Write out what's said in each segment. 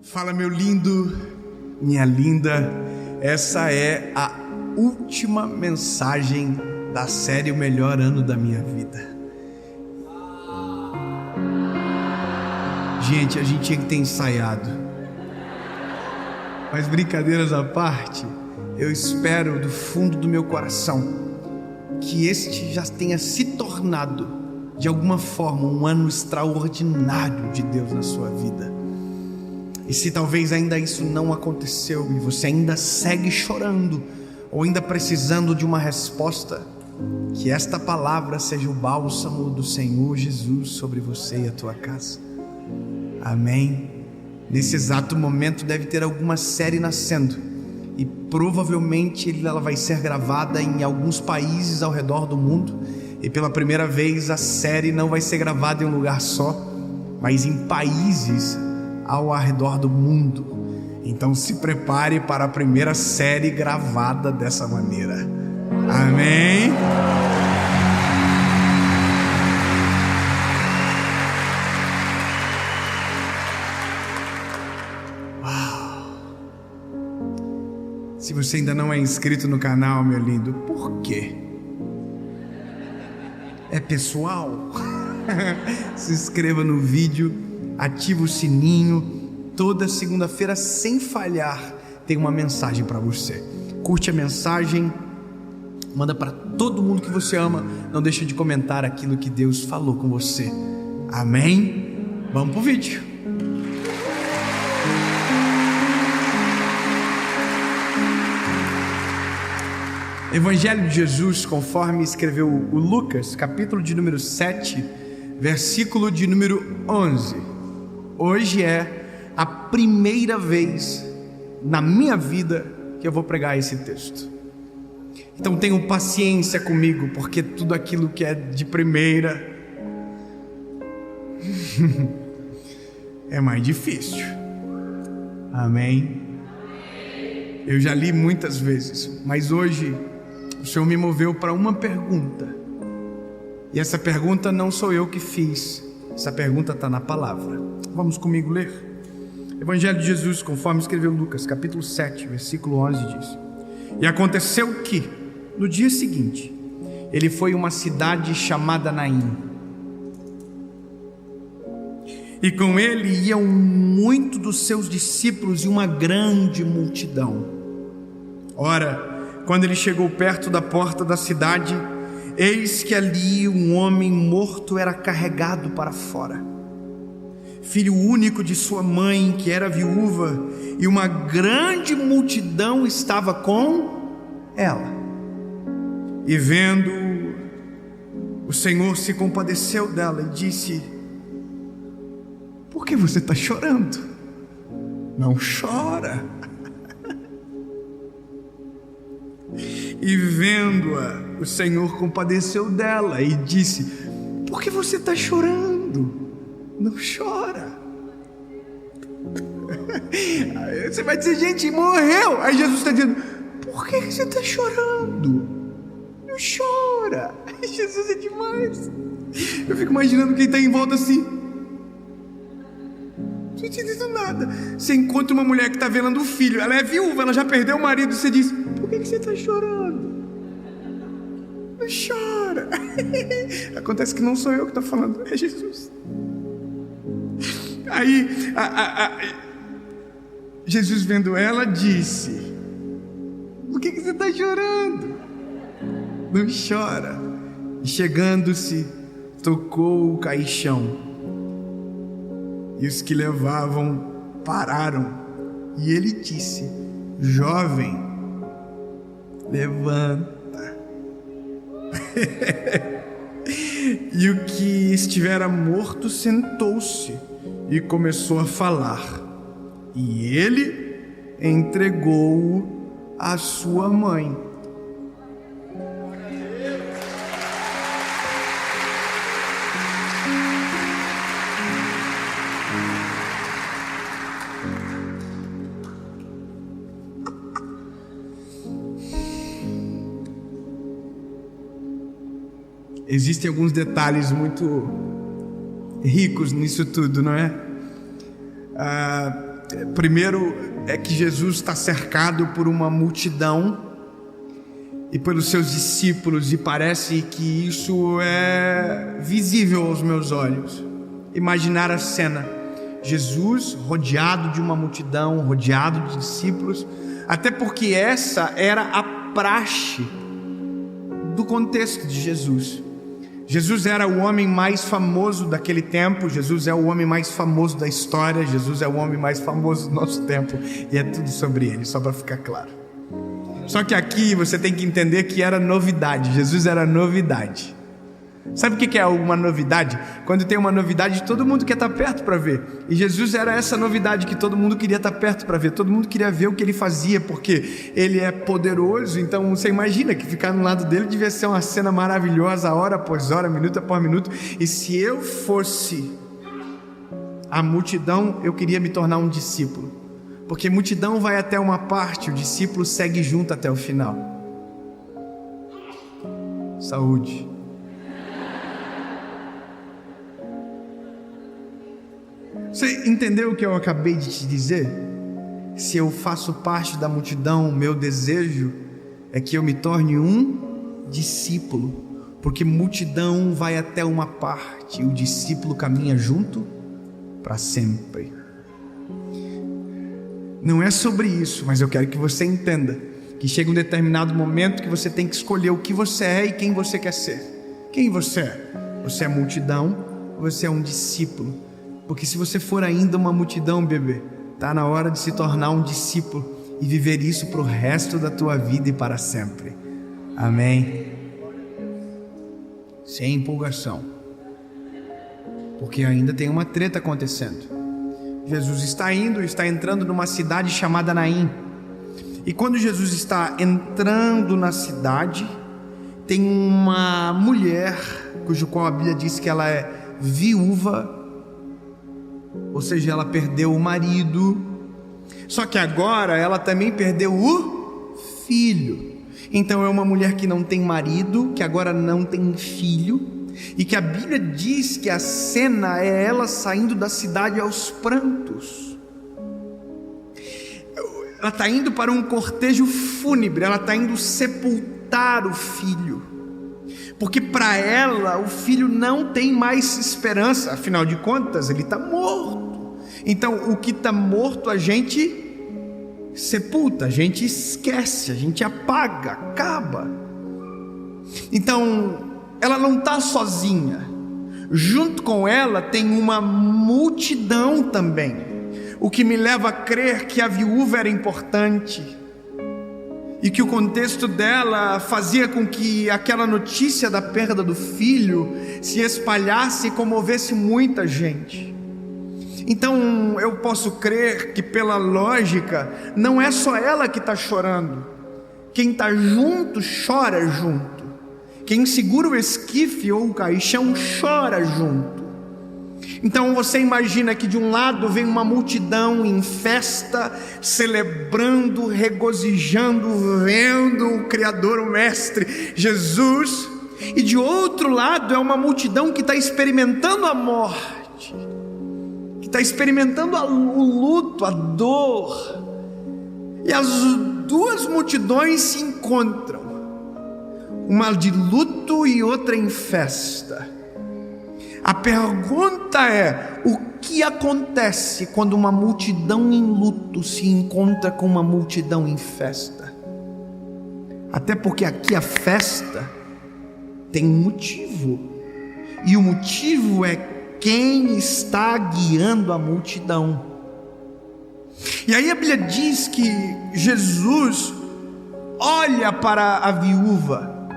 Fala, meu lindo, minha linda. Essa é a última mensagem da série O Melhor Ano da Minha Vida. Gente, a gente tinha que ter ensaiado. Mas brincadeiras à parte, eu espero do fundo do meu coração que este já tenha se tornado, de alguma forma, um ano extraordinário de Deus na sua vida. E se talvez ainda isso não aconteceu e você ainda segue chorando ou ainda precisando de uma resposta, que esta palavra seja o bálsamo do Senhor Jesus sobre você e a tua casa. Amém? Nesse exato momento deve ter alguma série nascendo e provavelmente ela vai ser gravada em alguns países ao redor do mundo, e pela primeira vez a série não vai ser gravada em um lugar só, mas em países ao redor do mundo. Então se prepare para a primeira série gravada dessa maneira. Amém? Uau! Se você ainda não é inscrito no canal, meu lindo, por quê? É pessoal? Se inscreva no vídeo, ativa o sininho. Toda segunda-feira, sem falhar, tem uma mensagem para você. Curte a mensagem, manda para todo mundo que você ama. Não deixa de comentar aquilo que Deus falou com você. Amém? Vamos pro vídeo. Evangelho de Jesus, conforme escreveu o Lucas, capítulo de número 7, versículo de número 11. Hoje é a primeira vez na minha vida que eu vou pregar esse texto. Então tenham paciência comigo, porque tudo aquilo que é de primeira é mais difícil. Amém? Eu já li muitas vezes, mas hoje o Senhor me moveu para uma pergunta. E essa pergunta não sou eu que fiz. Essa pergunta está na palavra. Vamos comigo ler? Evangelho de Jesus, conforme escreveu Lucas, capítulo 7, versículo 11, diz: E aconteceu que, no dia seguinte, ele foi a uma cidade chamada Naim. E com ele iam muitos dos seus discípulos e uma grande multidão. Ora, quando ele chegou perto da porta da cidade, eis que ali um homem morto era carregado para fora, filho único de sua mãe, que era viúva, e uma grande multidão estava com ela. E vendo, o Senhor se compadeceu dela e disse: Por que você está chorando? Não chora. E vendo-a, o Senhor compadeceu dela e disse: Por que você está chorando? Não chora. Aí você vai dizer: gente, morreu. Aí Jesus está dizendo: por que você está chorando? Não chora. Jesus é demais. Eu fico imaginando quem está em volta assim. Não entendendo nada. Você encontra uma mulher que está velando o filho. Ela é viúva, ela já perdeu o marido. Você diz: por que você está chorando? Não chora. Acontece que não sou eu que estou falando, é Jesus. Aí Jesus, vendo ela, disse: por que você está chorando? Não chora. E chegando-se, tocou o caixão, e os que levavam pararam. E ele disse: jovem, levanta. E o que estivera morto sentou-se e começou a falar, e ele entregou-o à sua mãe. Existem alguns detalhes muito ricos nisso tudo, não é? Primeiro é que Jesus está cercado por uma multidão e pelos seus discípulos, e parece que isso é visível aos meus olhos. Imaginar a cena: Jesus rodeado de uma multidão, rodeado de discípulos, até porque essa era a praxe do contexto de Jesus. Jesus era o homem mais famoso daquele tempo, Jesus é o homem mais famoso da história, Jesus é o homem mais famoso do nosso tempo, e é tudo sobre ele, só para ficar claro. Só que aqui você tem que entender que era novidade, Jesus era novidade. Sabe o que é uma novidade? Quando tem uma novidade, todo mundo quer estar perto para ver. E Jesus era essa novidade que todo mundo queria estar perto para ver. Todo mundo queria ver o que ele fazia, porque ele é poderoso. Então você imagina que ficar no lado dele devia ser uma cena maravilhosa, hora após hora, minuto após minuto. E se eu fosse a multidão, eu queria me tornar um discípulo, porque multidão vai até uma parte, o discípulo segue junto até o final. Saúde. Você entendeu o que eu acabei de te dizer? Se eu faço parte da multidão, o meu desejo é que eu me torne um discípulo, porque multidão vai até uma parte, o discípulo caminha junto para sempre. Não é sobre isso, mas eu quero que você entenda que chega um determinado momento que você tem que escolher o que você é e quem você quer ser. Quem você é? Você é multidão ou você é um discípulo? Porque se você for ainda uma multidão, bebê, está na hora de se tornar um discípulo e viver isso para o resto da tua vida e para sempre. Amém? Sem empolgação, porque ainda tem uma treta acontecendo. Jesus está entrando numa cidade chamada Naim. E quando Jesus está entrando na cidade, tem uma mulher, cujo qual a Bíblia diz que ela é viúva, ou seja, ela perdeu o marido, só que agora ela também perdeu o filho. Então é uma mulher que não tem marido, que agora não tem filho, e que a Bíblia diz que a cena é ela saindo da cidade aos prantos. Ela está indo para um cortejo fúnebre, ela está indo sepultar o filho, porque para ela o filho não tem mais esperança, afinal de contas ele está morto. Então o que está morto a gente sepulta, a gente esquece, a gente apaga, acaba. Então ela não está sozinha, junto com ela tem uma multidão também, o que me leva a crer que a viúva era importante e que o contexto dela fazia com que aquela notícia da perda do filho se espalhasse e comovesse muita gente. Então eu posso crer que, pela lógica, não é só ela que está chorando, quem está junto chora junto, quem segura o esquife ou o caixão chora junto. Então você imagina que de um lado vem uma multidão em festa, celebrando, regozijando, vendo o Criador, o Mestre, Jesus, e de outro lado é uma multidão que está experimentando a morte, que está experimentando o luto, a dor, e as duas multidões se encontram, uma de luto e outra em festa. A pergunta é: o que acontece quando uma multidão em luto se encontra com uma multidão em festa? Até porque aqui a festa tem um motivo, e o motivo é quem está guiando a multidão. E aí a Bíblia diz que Jesus olha para a viúva.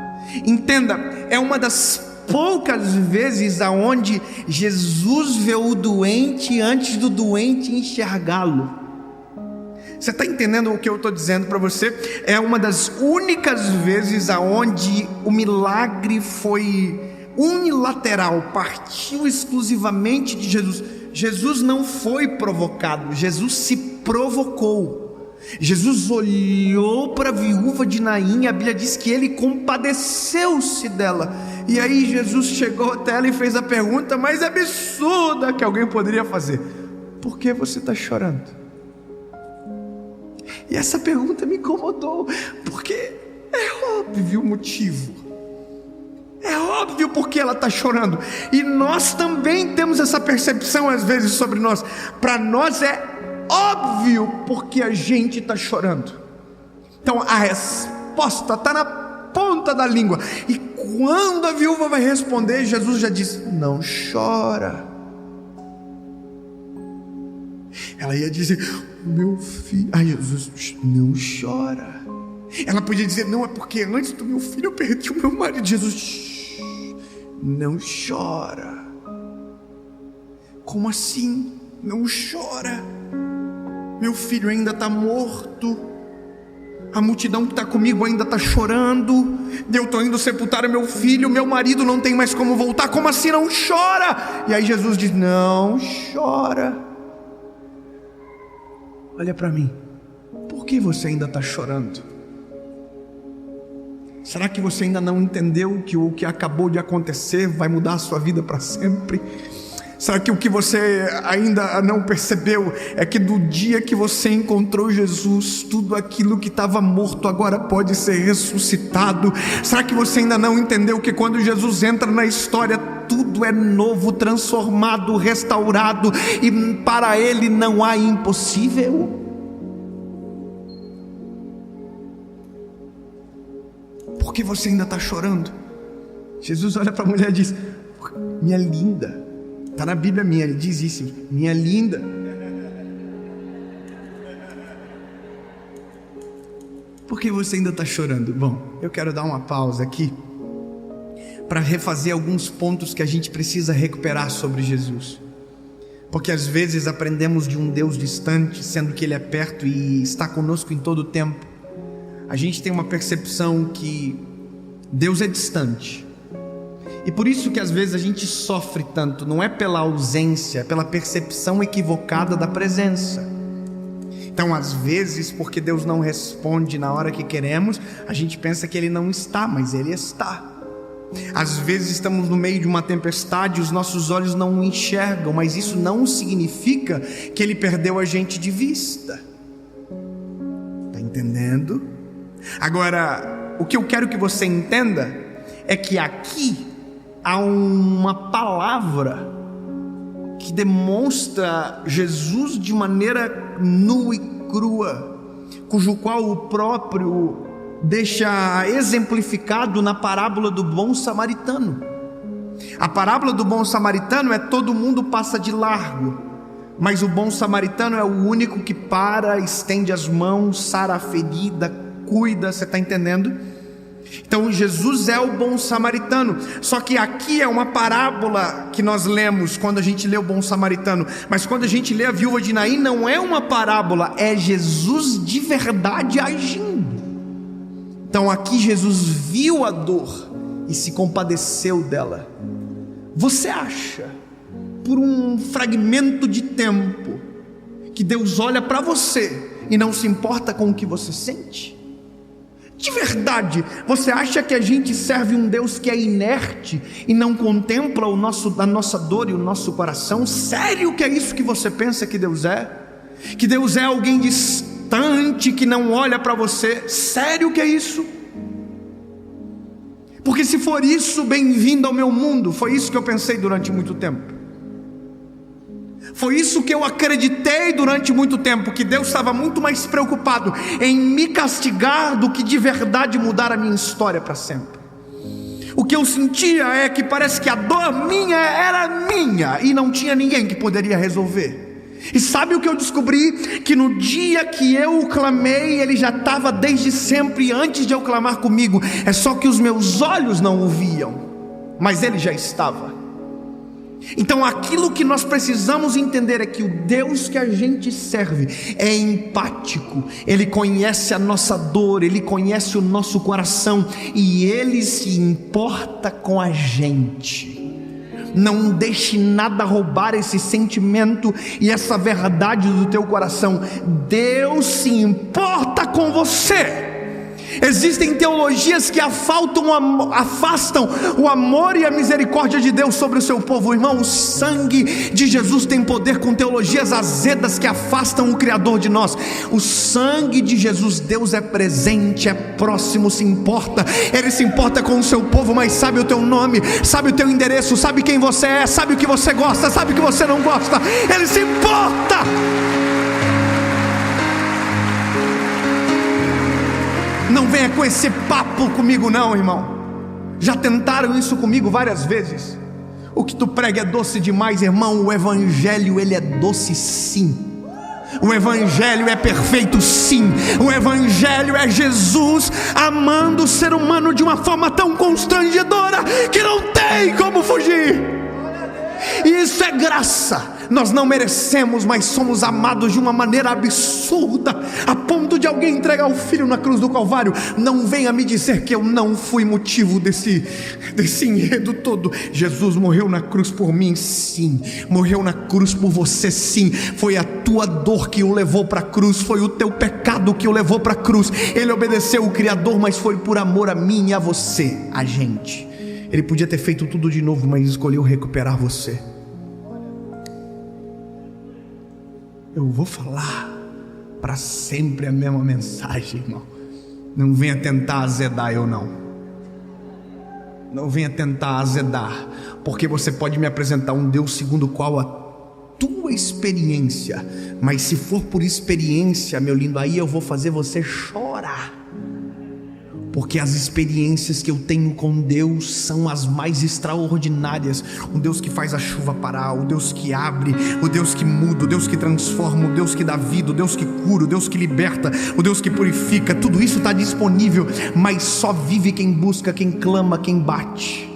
Entenda, é uma das poucas vezes aonde Jesus vê o doente antes do doente enxergá-lo. Você está entendendo o que eu estou dizendo para você? É uma das únicas vezes aonde o milagre foi unilateral, partiu exclusivamente de Jesus. Jesus não foi provocado, Jesus se provocou. Jesus olhou para a viúva de Naim, a Bíblia diz que ele compadeceu-se dela. E aí Jesus chegou até ela e fez a pergunta mais absurda que alguém poderia fazer: por que você está chorando? E essa pergunta me incomodou, porque é óbvio o motivo. É óbvio porque ela está chorando. E nós também temos essa percepção às vezes sobre nós. Para nós é óbvio porque a gente está chorando. Então a resposta está na ponta da língua. E quando a viúva vai responder, Jesus já diz: não chora. Ela ia dizer: meu filho. Ai, Jesus, não chora. Ela podia dizer: não, é porque antes do meu filho eu perdi o meu marido. Jesus, não chora. Como assim? Não chora. Meu filho ainda está morto. A multidão que está comigo ainda está chorando. Eu estou indo sepultar o meu filho. Meu marido não tem mais como voltar. Como assim não chora? E aí Jesus diz: não chora. Olha para mim. Por que você ainda está chorando? Será que você ainda não entendeu que o que acabou de acontecer vai mudar a sua vida para sempre? Será que o que você ainda não percebeu é que do dia que você encontrou Jesus, tudo aquilo que estava morto agora pode ser ressuscitado? Será que você ainda não entendeu que quando Jesus entra na história, tudo é novo, transformado, restaurado, e para Ele não há impossível? Por que você ainda está chorando? Jesus olha para a mulher e diz: minha linda. Está na Bíblia minha, ele diz isso: minha linda. Por que você ainda está chorando? Bom, eu quero dar uma pausa aqui para refazer alguns pontos que a gente precisa recuperar sobre Jesus. Porque às vezes aprendemos de um Deus distante, sendo que Ele é perto e está conosco em todo o tempo. A gente tem uma percepção que Deus é distante. E por isso que às vezes a gente sofre tanto. Não é pela ausência, é pela percepção equivocada da presença. Então às vezes, porque Deus não responde na hora que queremos, a gente pensa que Ele não está, mas Ele está. Às vezes estamos no meio de uma tempestade, os nossos olhos não o enxergam, mas isso não significa que Ele perdeu a gente de vista. Está entendendo? Agora, o que eu quero que você entenda é que aqui há uma palavra que demonstra Jesus de maneira nua e crua, cujo qual o próprio deixa exemplificado na parábola do bom samaritano. A parábola do bom samaritano é: todo mundo passa de largo, mas o bom samaritano é o único que para, estende as mãos, sara a ferida, cuida. Você está entendendo? Então Jesus é o bom samaritano. Só que aqui é uma parábola que nós lemos quando a gente lê o bom samaritano, mas quando a gente lê a viúva de Naim, não é uma parábola, é Jesus de verdade agindo. Então aqui Jesus viu a dor e se compadeceu dela. Você acha, por um fragmento de tempo, que Deus olha para você e não se importa com o que você sente? De verdade, você acha que a gente serve um Deus que é inerte e não contempla a nossa dor e o nosso coração? Sério que é isso que você pensa que Deus é? Que Deus é alguém distante, que não olha para você? Sério que é isso? Porque se for isso, bem-vindo ao meu mundo. Foi isso que eu pensei durante muito tempo. Foi isso que eu acreditei durante muito tempo, que Deus estava muito mais preocupado em me castigar do que de verdade mudar a minha história para sempre. O que eu sentia é que parece que a dor minha era minha e não tinha ninguém que poderia resolver. E sabe o que eu descobri? Que no dia que eu clamei, Ele já estava desde sempre, antes de eu clamar comigo. É só que os meus olhos não o viam, mas Ele já estava. Então aquilo que nós precisamos entender é que o Deus que a gente serve é empático. Ele conhece a nossa dor, Ele conhece o nosso coração e Ele se importa com a gente. Não deixe nada roubar esse sentimento e essa verdade do teu coração. Deus se importa com você. Existem teologias que afastam o amor e a misericórdia de Deus sobre o seu povo. Irmão, o sangue de Jesus tem poder com teologias azedas que afastam o Criador de nós. O sangue de Jesus, Deus é presente, é próximo, se importa. Ele se importa com o seu povo, mas sabe o teu nome, sabe o teu endereço, sabe quem você é, sabe o que você gosta, sabe o que você não gosta. Ele se importa. Não venha com esse papo comigo não, irmão. Já tentaram isso comigo várias vezes. O que tu prega é doce demais, irmão. O evangelho, ele é doce sim. O evangelho é perfeito sim. O evangelho é Jesus amando o ser humano de uma forma tão constrangedora que não tem como fugir. E isso é graça. Nós não merecemos, mas somos amados de uma maneira absurda, a ponto de alguém entregar o filho na cruz do Calvário. Não venha me dizer que eu não fui motivo desse enredo todo. Jesus morreu na cruz por mim, sim. Morreu na cruz por você, sim. Foi a tua dor que o levou para a cruz, foi o teu pecado que o levou para a cruz. Ele obedeceu o Criador, mas foi por amor a mim e a você, a gente. Ele podia ter feito tudo de novo, mas escolheu recuperar você. Eu vou falar para sempre a mesma mensagem, irmão. Não venha tentar azedar eu não. Não venha tentar azedar, porque você pode me apresentar um Deus segundo o qual a tua experiência, mas se for por experiência, meu lindo, aí eu vou fazer você chorar. Porque as experiências que eu tenho com Deus são as mais extraordinárias. O Deus que faz a chuva parar, o Deus que abre, o Deus que muda, o Deus que transforma, o Deus que dá vida, o Deus que cura, o Deus que liberta, o Deus que purifica. Tudo isso está disponível, mas só vive quem busca, quem clama, quem bate.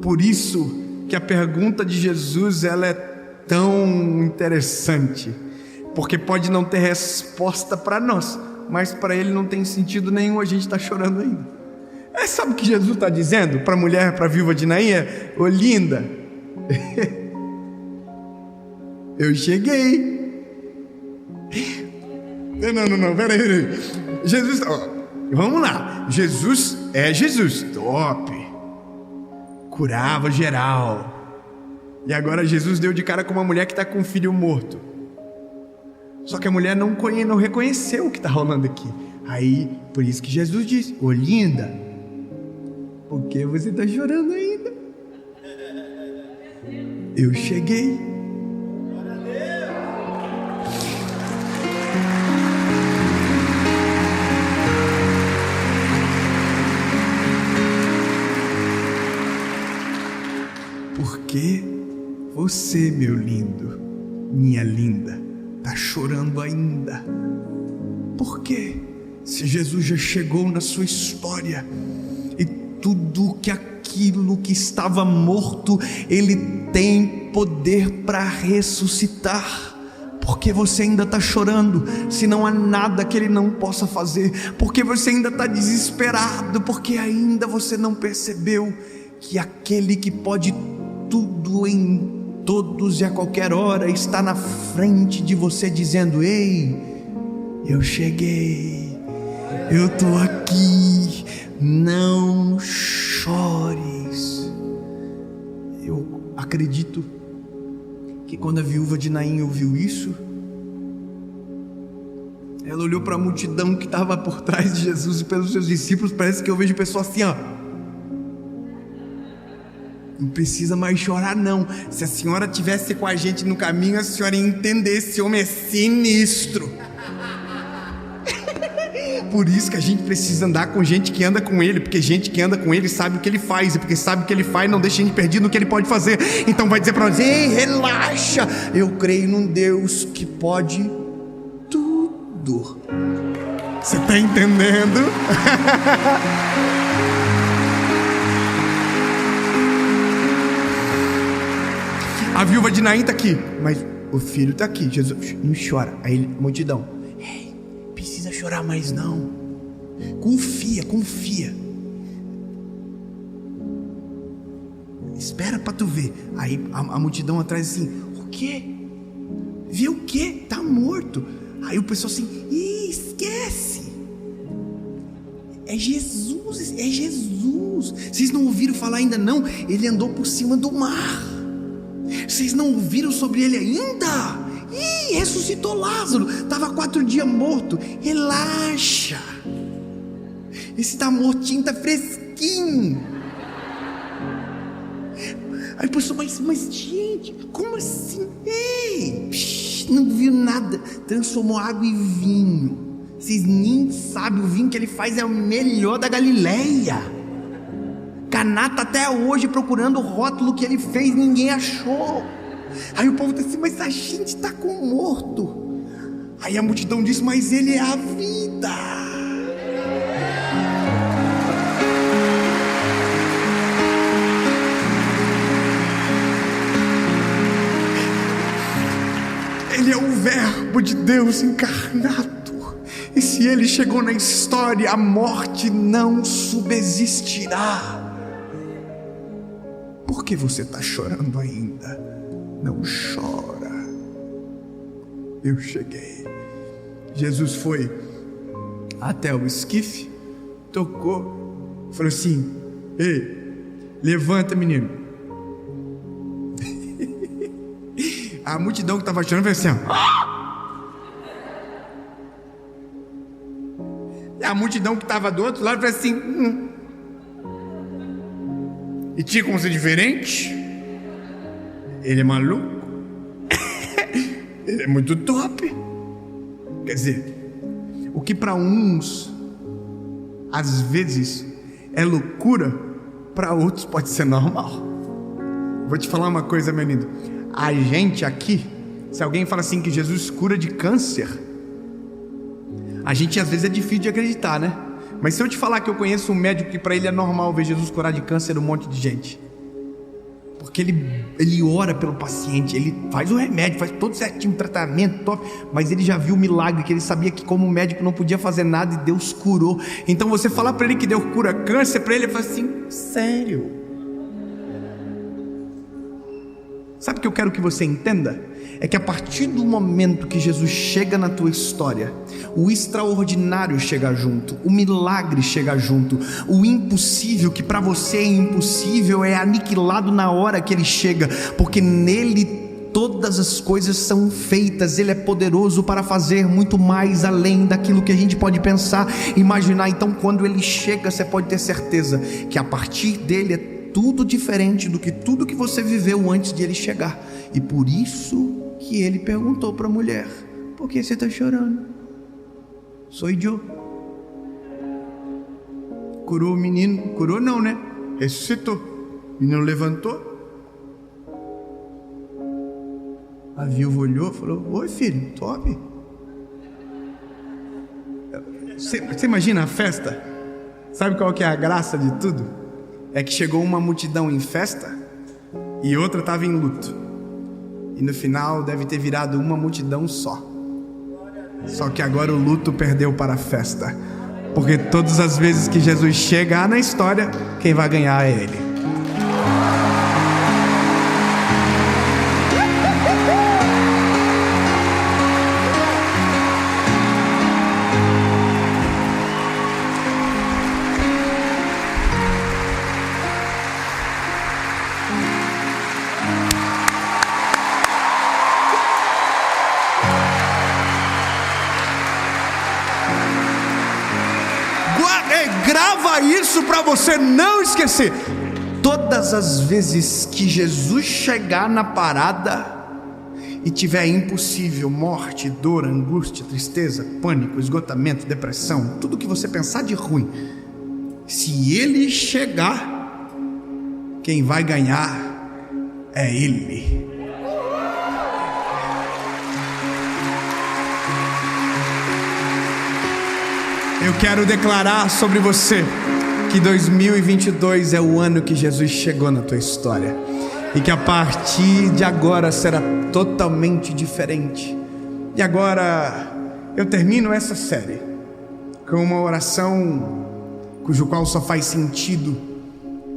Por isso que a pergunta de Jesus, ela é tão interessante. Porque pode não ter resposta para nós, mas para ele não tem sentido nenhum, a gente está chorando ainda. Sabe o que Jesus está dizendo para a mulher, para a viúva de Naim? Ô linda, eu cheguei. Não, peraí. Jesus, vamos lá. Jesus é Jesus, top, curava geral. E agora Jesus deu de cara com uma mulher que está com um filho morto. Só que a mulher não reconheceu o que está rolando aqui. Aí, por isso que Jesus disse: ô linda, por que você está chorando ainda? Eu cheguei. Por que você, meu lindo, minha linda, está chorando ainda? Por quê? Se Jesus já chegou na sua história e tudo que aquilo que estava morto, Ele tem poder para ressuscitar. Por que você ainda está chorando? Se não há nada que Ele não possa fazer. Por que você ainda está desesperado? Porque ainda você não percebeu que aquele que pode tudo em todos e a qualquer hora está na frente de você dizendo: ei, eu cheguei, eu estou aqui, não chores. Eu acredito que quando a viúva de Naim ouviu isso, ela olhou para a multidão que estava por trás de Jesus e pelos seus discípulos. Parece que eu vejo pessoas assim, não precisa mais chorar não. Se a senhora tivesse com a gente no caminho, a senhora ia entender, esse homem é sinistro. Por isso que a gente precisa andar com gente que anda com ele, porque gente que anda com ele sabe o que ele faz, e porque sabe o que ele faz, não deixa a gente perdido no que ele pode fazer. Então vai dizer para nós: ei, relaxa, eu creio num Deus que pode tudo. Você está entendendo? A viúva de Naim está aqui, mas o filho está aqui. Jesus, não chora. Aí multidão: ei, precisa chorar mais não. Confia. Espera para tu ver. Aí a multidão atrás assim: o quê? Vê o quê? Tá morto. Aí o pessoal assim: ih, É Jesus, é Jesus. Vocês não ouviram falar ainda não? Ele andou por cima do mar. Vocês não ouviram sobre ele ainda? Ih, ressuscitou Lázaro. Estava 4 dias morto. Relaxa. Esse tá mortinho, tá fresquinho. Aí a pessoa, mas gente, como assim? Ei, não viu nada. Transformou água em vinho. Vocês nem sabem, o vinho que ele faz é o melhor da Galileia. Caná tá até hoje procurando o rótulo que ele fez, ninguém achou. Aí o povo disse assim, mas a gente tá com um morto. Aí a multidão disse, mas ele é a vida. Ele é o verbo de Deus encarnado. E se ele chegou na história, a morte não subsistirá. Por que você está chorando ainda? Não chora. Eu cheguei. Jesus foi até o esquife, tocou, falou assim, ei, levanta menino. A multidão que estava chorando fez assim, ó. A multidão que estava do outro lado fez assim, E tinha como ser diferente? Ele é maluco? Ele é muito top. Quer dizer, o que para uns às vezes é loucura, para outros pode ser normal. Vou te falar uma coisa, meu lindo. A gente aqui, se alguém fala assim que Jesus cura de câncer, a gente às vezes é difícil de acreditar, né? Mas se eu te falar que eu conheço um médico que para ele é normal ver Jesus curar de câncer um monte de gente, porque ele ora pelo paciente, ele faz o remédio, faz todo certinho, tratamento top, mas ele já viu o milagre, que ele sabia que como médico não podia fazer nada e Deus curou. Então você falar para ele que Deus cura câncer, para ele ele fala assim, sério? Sabe o que eu quero que você entenda? É que a partir do momento que Jesus chega na tua história, o extraordinário chega junto, o milagre chega junto, o impossível, que para você é impossível, é aniquilado na hora que ele chega, porque nele todas as coisas são feitas. Ele é poderoso para fazer muito mais além daquilo que a gente pode pensar, imaginar. Então quando ele chega, você pode ter certeza que a partir dele é tudo diferente do que tudo que você viveu antes de ele chegar. E por isso que ele perguntou para a mulher, por que você está chorando? Sou eu. Curou o menino, curou não, né? Ressuscitou. O menino levantou. A viúva olhou e falou, oi filho, top. Você imagina a festa? Sabe qual que é a graça de tudo? É que chegou uma multidão em festa e outra estava em luto. E no final deve ter virado uma multidão só. Só que agora o luto perdeu para a festa. Porque todas as vezes que Jesus chegar na história, quem vai ganhar é ele. Grava isso para você não esquecer. Todas as vezes que Jesus chegar na parada e tiver impossível, morte, dor, angústia, tristeza, pânico, esgotamento, depressão, tudo que você pensar de ruim, se ele chegar, quem vai ganhar é ele. Eu quero declarar sobre você que 2022 é o ano que Jesus chegou na tua história, e que a partir de agora será totalmente diferente. E agora eu termino essa série com uma oração cujo qual só faz sentido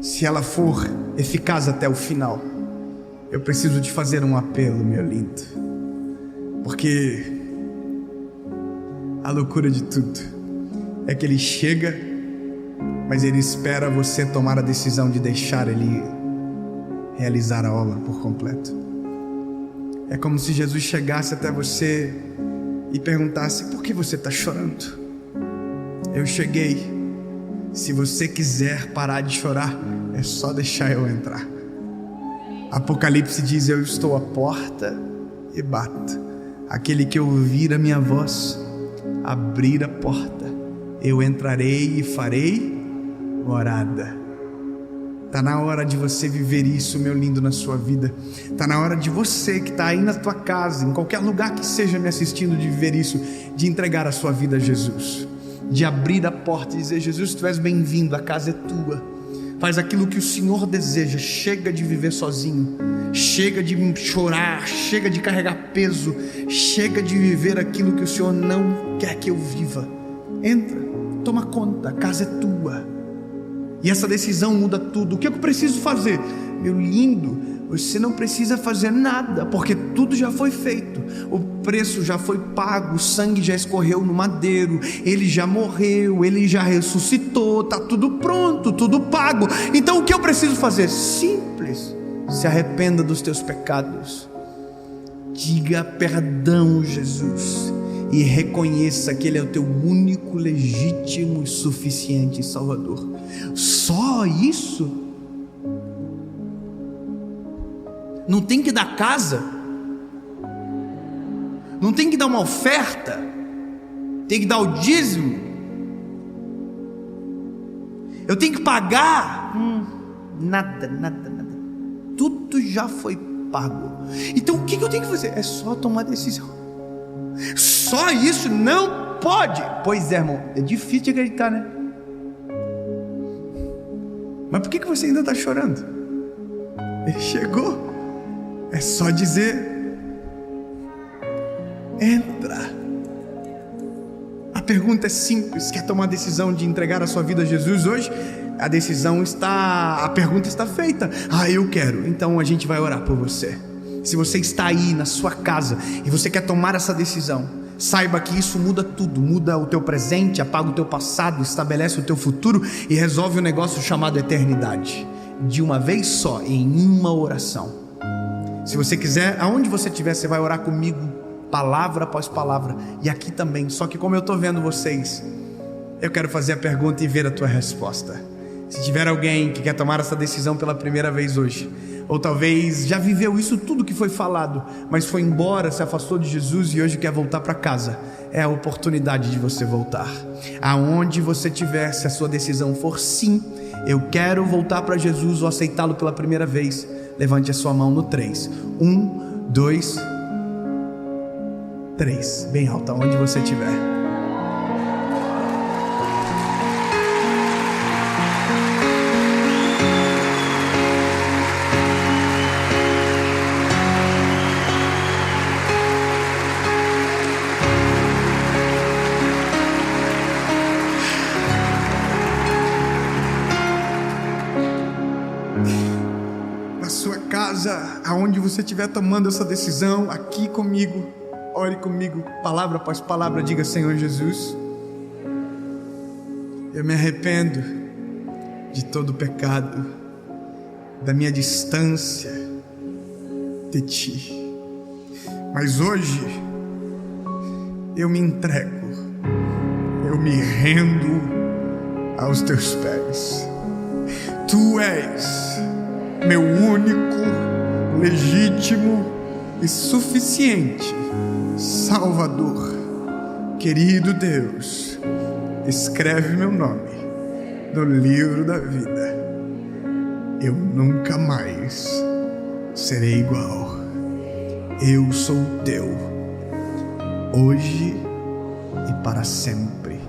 se ela for eficaz até o final. Eu preciso te fazer um apelo, meu lindo, porque a loucura de tudo é que ele chega mas Ele espera você tomar a decisão de deixar Ele realizar a obra por completo. É como se Jesus chegasse até você e perguntasse: por que você está chorando? Eu cheguei. Se você quiser parar de chorar, é só deixar eu entrar. Apocalipse diz: eu estou à porta e bato. Aquele que ouvir a minha voz, abrir a porta, eu entrarei e farei morada. Está na hora de você viver isso, meu lindo, na sua vida. Está na hora de você que está aí na tua casa, em qualquer lugar que esteja me assistindo, de viver isso, de entregar a sua vida a Jesus, de abrir a porta e dizer: Jesus, tu és bem-vindo, a casa é tua. Faz aquilo que o Senhor deseja. Chega de viver sozinho, chega de chorar, chega de carregar peso, chega de viver aquilo que o Senhor não quer que eu viva. Entra, toma conta, a casa é tua. E essa decisão muda tudo. O que eu preciso fazer? Meu lindo, você não precisa fazer nada, porque tudo já foi feito. O preço já foi pago, o sangue já escorreu no madeiro, Ele já morreu, Ele já ressuscitou, está tudo pronto, tudo pago. Então o que eu preciso fazer? Simples. Se arrependa dos teus pecados, diga perdão, Jesus, e reconheça que Ele é o teu único, legítimo e suficiente Salvador. Só isso? Não tem que dar casa, não tem que dar uma oferta, tem que dar o dízimo, eu tenho que pagar? Nada, tudo já foi pago. Então o que eu tenho que fazer? É só tomar decisão. Só isso? Não pode. Pois é, irmão, é difícil de acreditar, né? Mas por que você ainda está chorando? Ele chegou. É só dizer: entra. A pergunta é simples. Quer tomar a decisão de entregar a sua vida a Jesus hoje? A pergunta está feita. Eu quero. Então a gente vai orar por você. Se você está aí na sua casa e você quer tomar essa decisão, saiba que isso muda tudo. Muda o teu presente, apaga o teu passado, estabelece o teu futuro e resolve um negócio chamado eternidade, de uma vez só, em uma oração. Se você quiser, aonde você estiver, você vai orar comigo, palavra após palavra, e aqui também. Só que como eu estou vendo vocês, eu quero fazer a pergunta e ver a tua resposta. Se tiver alguém que quer tomar essa decisão pela primeira vez hoje, ou talvez já viveu isso tudo que foi falado, mas foi embora, se afastou de Jesus e hoje quer voltar para casa, é a oportunidade de você voltar. Aonde você estiver, se a sua decisão for sim, eu quero voltar para Jesus ou aceitá-lo pela primeira vez, levante a sua mão no 3. 1, 2, 3. Bem alto, onde você estiver. Aonde você estiver tomando essa decisão, aqui comigo, ore comigo, palavra após palavra, diga: Senhor Jesus, eu me arrependo de todo o pecado, da minha distância de Ti, mas hoje eu me entrego, eu me rendo aos Teus pés. Tu és meu único, legítimo e suficiente Salvador. Querido Deus, escreve meu nome no livro da vida. Eu nunca mais serei igual. Eu sou teu, hoje e para sempre,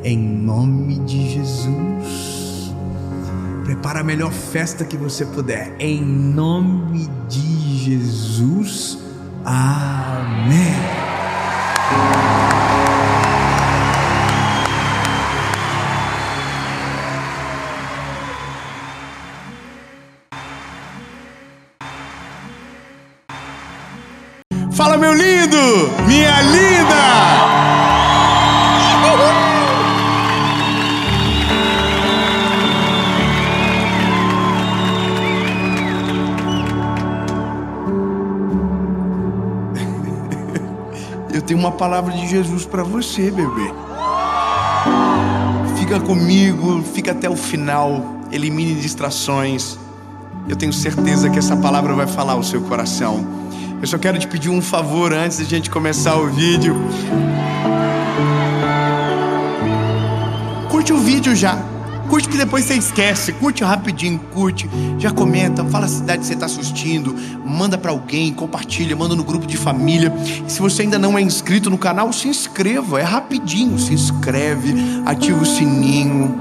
em nome de Jesus. Prepara a melhor festa que você puder, em nome de Jesus. Amém. Fala, meu lindo, minha linda. Eu tenho uma palavra de Jesus para você, bebê. Fica comigo, fica até o final. Elimine distrações. Eu tenho certeza que essa palavra vai falar ao seu coração. Eu só quero te pedir um favor antes de a gente começar o vídeo. Curte o vídeo já. Curte que depois você esquece. Curte rapidinho, curte. Já comenta, fala a cidade que você está assistindo. Manda para alguém, compartilha, manda no grupo de família. E se você ainda não é inscrito no canal, se inscreva. É rapidinho, se inscreve, ativa o sininho.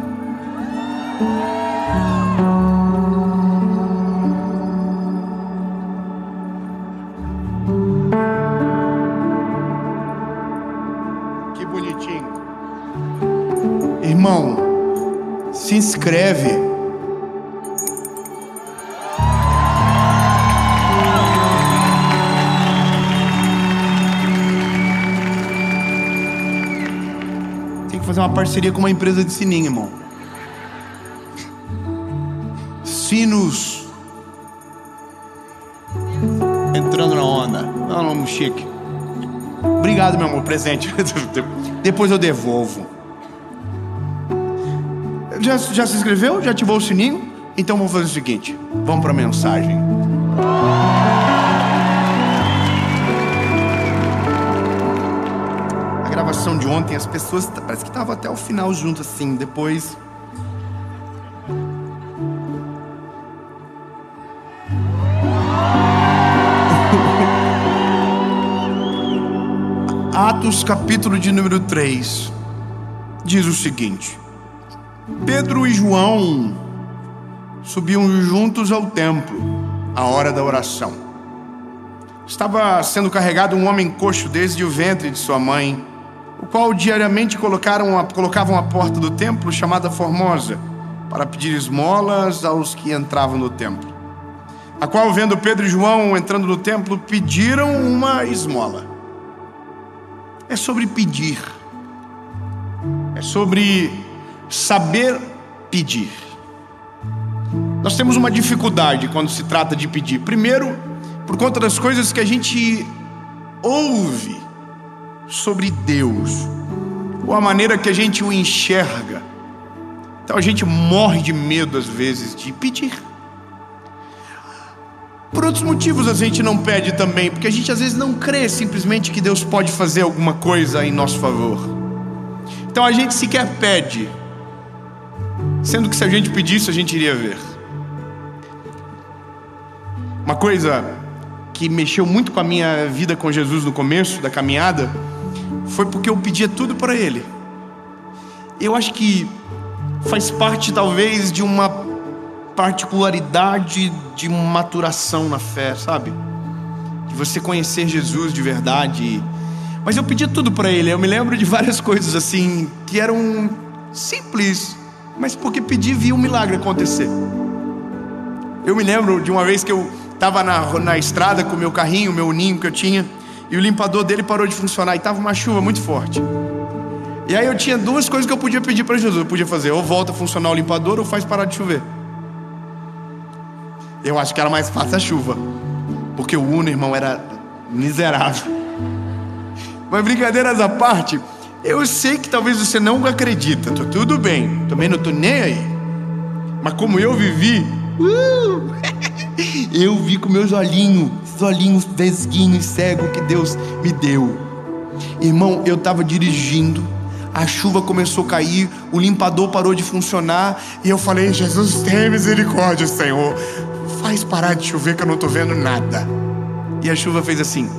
Que bonitinho. Irmão, se inscreve. Tem que fazer uma parceria com uma empresa de sininho, irmão. Sinos. Entrando na onda. É um nome chique. Obrigado, meu amor, presente. Depois eu devolvo. Já se inscreveu? Já ativou o sininho? Então vamos fazer o seguinte. Vamos para a mensagem. A gravação de ontem, as pessoas parece que estavam até o final junto assim. Depois... Atos, capítulo de número 3, diz o seguinte: Pedro e João subiam juntos ao templo, à hora da oração. Estava sendo carregado um homem coxo desde o ventre de sua mãe, o qual diariamente colocavam à porta do templo, chamada Formosa, para pedir esmolas aos que entravam no templo. A qual, vendo Pedro e João entrando no templo, pediram uma esmola. É sobre pedir. É sobre saber pedir. Nós temos uma dificuldade quando se trata de pedir. Primeiro, por conta das coisas que a gente ouve sobre Deus, ou a maneira que a gente o enxerga. Então a gente morre de medo às vezes de pedir. Por outros motivos a gente não pede também, porque a gente às vezes não crê simplesmente que Deus pode fazer alguma coisa em nosso favor. Então a gente sequer pede, sendo que se a gente pedisse a gente iria ver. Uma coisa que mexeu muito com a minha vida com Jesus no começo da caminhada foi porque eu pedia tudo para Ele. Eu acho que faz parte talvez de uma particularidade de maturação na fé, sabe? De você conhecer Jesus de verdade. Mas eu pedia tudo para Ele. Eu me lembro de várias coisas assim que eram simples, mas porque pedi vi um milagre acontecer. Eu me lembro de uma vez que eu estava na estrada com o meu carrinho, o meu ninho que eu tinha, e o limpador dele parou de funcionar e estava uma chuva muito forte. E aí eu tinha duas coisas que eu podia pedir para Jesus. Eu podia fazer, ou volta a funcionar o limpador, ou faz parar de chover. Eu acho que era mais fácil a chuva, porque o Uno, irmão, era miserável. Mas brincadeiras à parte, eu sei que talvez você não acredita. Tô tudo bem, também não tô nem aí. Mas como eu vivi, eu vi com meus olhinhos, esses olhinhos vesguinhos cegos que Deus me deu. Irmão, eu tava dirigindo, a chuva começou a cair, o limpador parou de funcionar, e eu falei, Jesus, tem misericórdia, Senhor. Faz parar de chover que eu não tô vendo nada. E a chuva fez assim.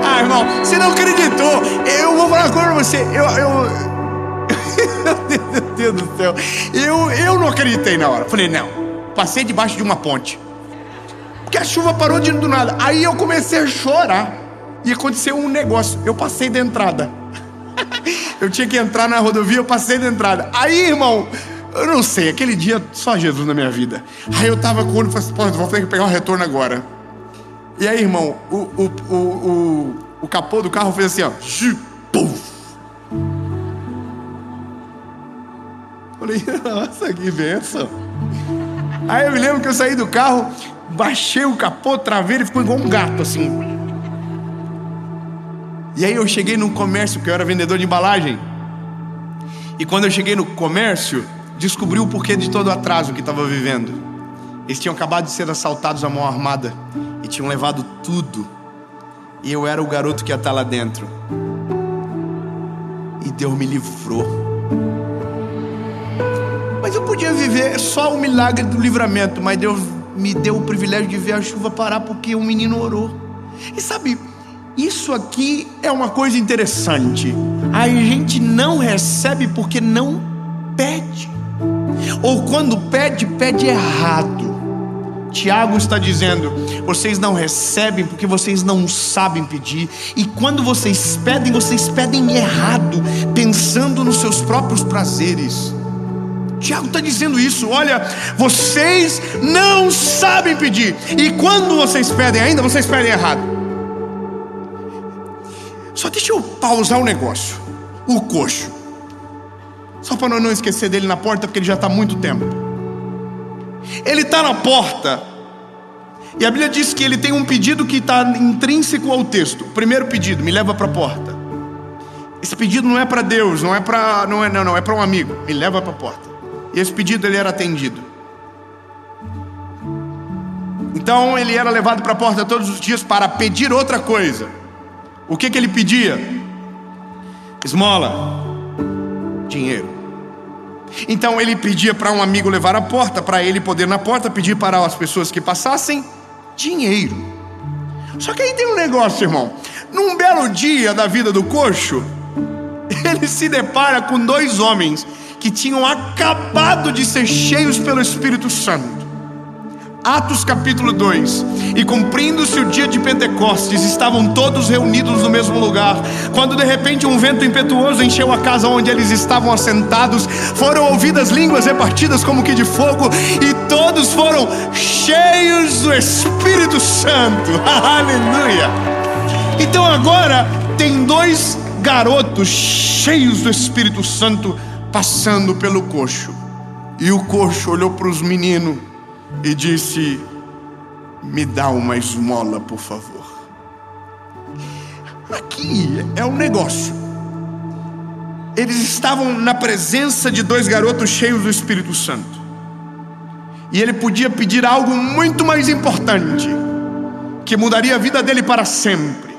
Ah, irmão, você não acreditou. Eu vou falar uma coisa pra você. Meu Deus do céu. Eu não acreditei na hora. Falei, não. Passei debaixo de uma ponte. Porque a chuva parou de do nada. Aí eu comecei a chorar. E aconteceu um negócio. Eu passei da entrada. Eu tinha que entrar na rodovia, eu passei da entrada. Aí, irmão, eu não sei, aquele dia só Jesus na minha vida. Aí eu tava com o olho e falei assim, pô, vou ter que pegar um retorno agora. E aí, irmão, o capô do carro fez assim, ó. Puf. Falei, nossa, que bênção. Aí eu me lembro que eu saí do carro, baixei o capô, travei, ele ficou igual um gato assim. E aí eu cheguei num comércio, porque eu era vendedor de embalagem. E quando eu cheguei no comércio, descobri o porquê de todo o atraso que estava vivendo. Eles tinham acabado de ser assaltados à mão armada e tinham levado tudo. E eu era o garoto que ia estar lá dentro. E Deus me livrou. Mas eu podia viver só o milagre do livramento, mas Deus me deu o privilégio de ver a chuva parar porque um menino orou. E sabe, isso aqui é uma coisa interessante. A gente não recebe porque não pede. Ou quando pede, pede errado. Tiago está dizendo: vocês não recebem porque vocês não sabem pedir. E quando vocês pedem errado, pensando nos seus próprios prazeres. Tiago está dizendo isso. Olha, vocês não sabem pedir. E quando vocês pedem ainda, vocês pedem errado. Só deixa eu pausar um negócio. O coxo, só para não esquecer dele na porta, porque ele já está há muito tempo. Ele está na porta. E a Bíblia diz que ele tem um pedido que está intrínseco ao texto. O primeiro pedido: me leva para a porta. Esse pedido não é para Deus, não é para um amigo. Me leva para a porta. E esse pedido ele era atendido. Então ele era levado para a porta todos os dias para pedir outra coisa. O que ele pedia? Esmola, dinheiro. Então ele pedia para um amigo levar a porta, para ele poder na porta pedir para as pessoas que passassem dinheiro. Só que aí tem um negócio, irmão. Num belo dia da vida do coxo, ele se depara com dois homens que tinham acabado de ser cheios pelo Espírito Santo. Atos capítulo 2. E cumprindo-se o dia de Pentecostes, estavam todos reunidos no mesmo lugar, quando de repente um vento impetuoso encheu a casa onde eles estavam assentados. Foram ouvidas línguas repartidas como que de fogo, e todos foram cheios do Espírito Santo. Aleluia! Então agora tem dois garotos cheios do Espírito Santo passando pelo coxo. E o coxo olhou para os meninos e disse: me dá uma esmola, por favor. Aqui é um negócio. Eles estavam na presença de dois garotos cheios do Espírito Santo, e ele podia pedir algo muito mais importante, que mudaria a vida dele para sempre.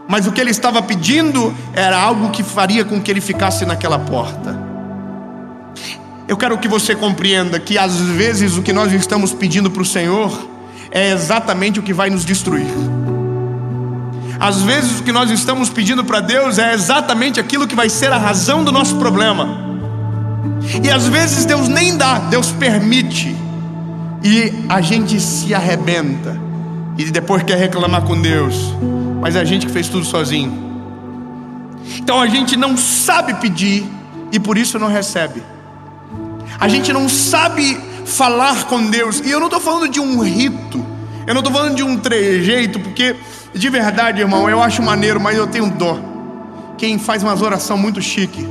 Mas o que ele estava pedindo era algo que faria com que ele ficasse naquela porta. Eu quero que você compreenda que às vezes o que nós estamos pedindo para o Senhor é exatamente o que vai nos destruir. Às vezes o que nós estamos pedindo para Deus é exatamente aquilo que vai ser a razão do nosso problema. E às vezes Deus nem dá, Deus permite, e a gente se arrebenta e depois quer reclamar com Deus, mas é a gente que fez tudo sozinho. Então a gente não sabe pedir e por isso não recebe. A gente não sabe falar com Deus. E eu não estou falando de um rito, eu não estou falando de um trejeito, porque de verdade, irmão, eu acho maneiro, mas eu tenho dó. Quem faz umas orações muito chique,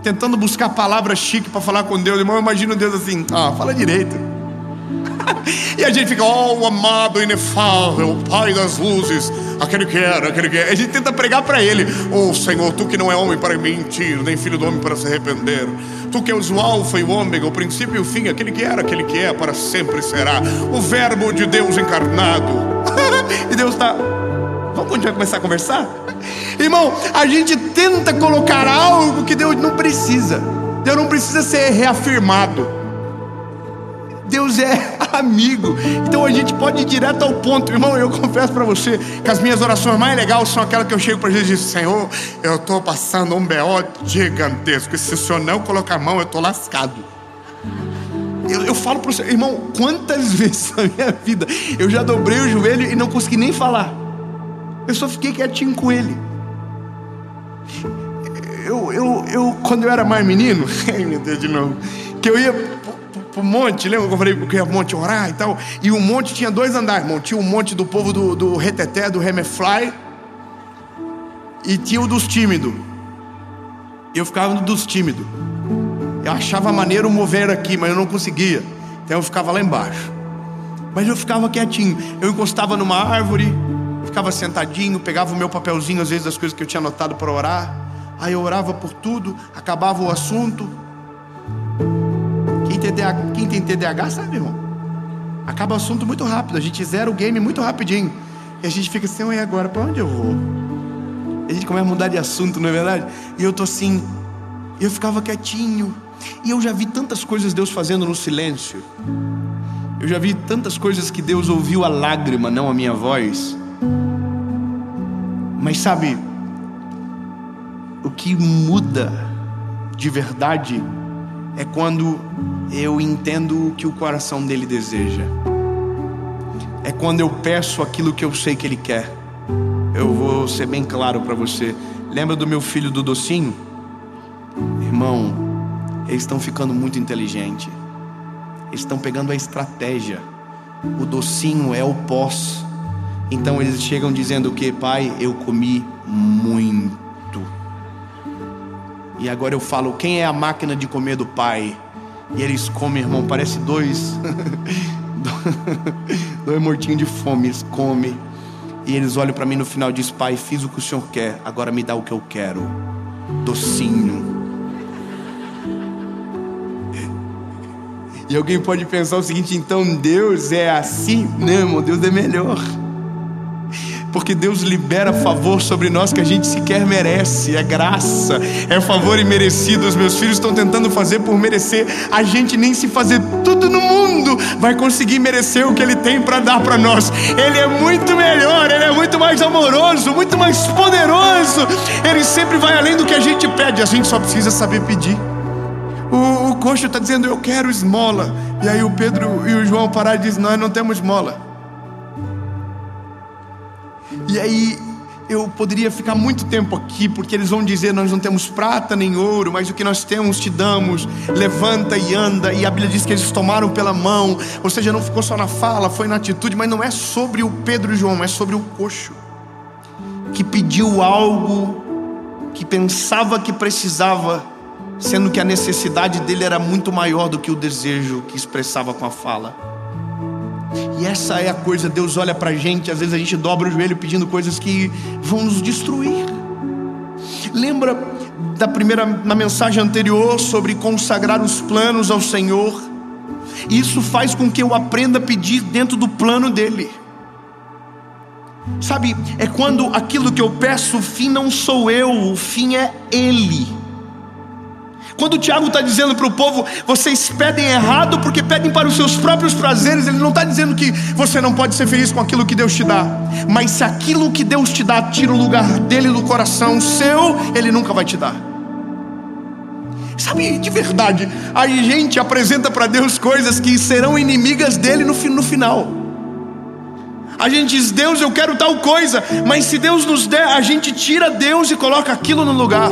tentando buscar palavras chique para falar com Deus, irmão, eu imagino Deus assim: fala direito. E a gente fica: o amado, inefável, Pai das luzes, aquele que era. A gente tenta pregar para ele: Senhor, tu que não é homem para mentir, nem filho do homem para se arrepender, tu que és o alfa e o ômega, o princípio e o fim, aquele que era, aquele que é, para sempre será, o verbo de Deus encarnado. E Deus está: vamos continuar a começar a conversar? Irmão, a gente tenta colocar algo que Deus não precisa. Deus não precisa ser reafirmado. Deus é amigo, então a gente pode ir direto ao ponto. Irmão, eu confesso para você que as minhas orações mais legais são aquelas que eu chego para Jesus e digo: Senhor, eu estou passando um B.O. gigantesco, e se o Senhor não colocar a mão, eu estou lascado. Eu falo para o Senhor, irmão, quantas vezes na minha vida eu já dobrei o joelho e não consegui nem falar, eu só fiquei quietinho com Ele. Quando eu era mais menino, ai meu Deus, de novo, que eu ia pro monte, lembra que eu falei que eu ia pro monte orar e tal? E o monte tinha dois andares, irmão. Tinha o monte do povo do reteté, do remefly, e tinha o dos tímidos. Eu ficava no dos tímidos. Eu achava maneiro mover aqui, mas eu não conseguia. Então eu ficava lá embaixo. Mas eu ficava quietinho. Eu encostava numa árvore, ficava sentadinho, pegava o meu papelzinho, às vezes, das coisas que eu tinha anotado para orar. Aí eu orava por tudo, acabava o assunto. Quem tem TDAH sabe, irmão? Acaba o assunto muito rápido, a gente zera o game muito rapidinho. E a gente fica assim, e agora, para onde eu vou? A gente começa a mudar de assunto, não é verdade? E eu tô assim, eu ficava quietinho. E eu já vi tantas coisas Deus fazendo no silêncio. Eu já vi tantas coisas que Deus ouviu a lágrima, não a minha voz. Mas sabe, o que muda de verdade é quando eu entendo o que o coração dele deseja. É quando eu peço aquilo que eu sei que ele quer. Eu vou ser bem claro para você. Lembra do meu filho do docinho? Irmão, eles estão ficando muito inteligentes. Eles estão pegando a estratégia. O docinho é o pós. Então eles chegam dizendo o que? Pai, eu comi muito. E agora eu falo, quem é a máquina de comer do pai? E eles comem, irmão, parece dois mortinhos de fome. Eles comem. E eles olham para mim no final e dizem, pai, fiz o que o senhor quer, agora me dá o que eu quero. Docinho. E alguém pode pensar o seguinte, então Deus é assim? Não, irmão, Deus é melhor. Porque Deus libera favor sobre nós que a gente sequer merece. É graça, é favor imerecido. Os meus filhos estão tentando fazer por merecer. A gente nem se fazer tudo no mundo vai conseguir merecer o que Ele tem para dar para nós. Ele é muito melhor, Ele é muito mais amoroso, muito mais poderoso. Ele sempre vai além do que a gente pede. A gente só precisa saber pedir. O coxo está dizendo, eu quero esmola. E aí o Pedro e o João pararam e dizem, nós não temos esmola. E aí eu poderia ficar muito tempo aqui, porque eles vão dizer, nós não temos prata nem ouro, mas o que nós temos te damos. Levanta e anda. E a Bíblia diz que eles tomaram pela mão. Ou seja, não ficou só na fala, foi na atitude. Mas não é sobre o Pedro e João, é sobre o coxo, que pediu algo que pensava que precisava, sendo que a necessidade dele era muito maior do que o desejo que expressava com a fala. E essa é a coisa, Deus olha pra gente, às vezes a gente dobra o joelho pedindo coisas que vão nos destruir. Lembra na mensagem anterior sobre consagrar os planos ao Senhor? Isso faz com que eu aprenda a pedir dentro do plano dele. Sabe, é quando aquilo que eu peço, o fim não sou eu, o fim é Ele. Quando o Tiago está dizendo para o povo, vocês pedem errado porque pedem para os seus próprios prazeres, ele não está dizendo que você não pode ser feliz com aquilo que Deus te dá. Mas se aquilo que Deus te dá tira o lugar dele no coração seu, ele nunca vai te dar. Sabe, de verdade, a gente apresenta para Deus coisas que serão inimigas dele no final. A gente diz, Deus, eu quero tal coisa, mas se Deus nos der, a gente tira Deus e coloca aquilo no lugar.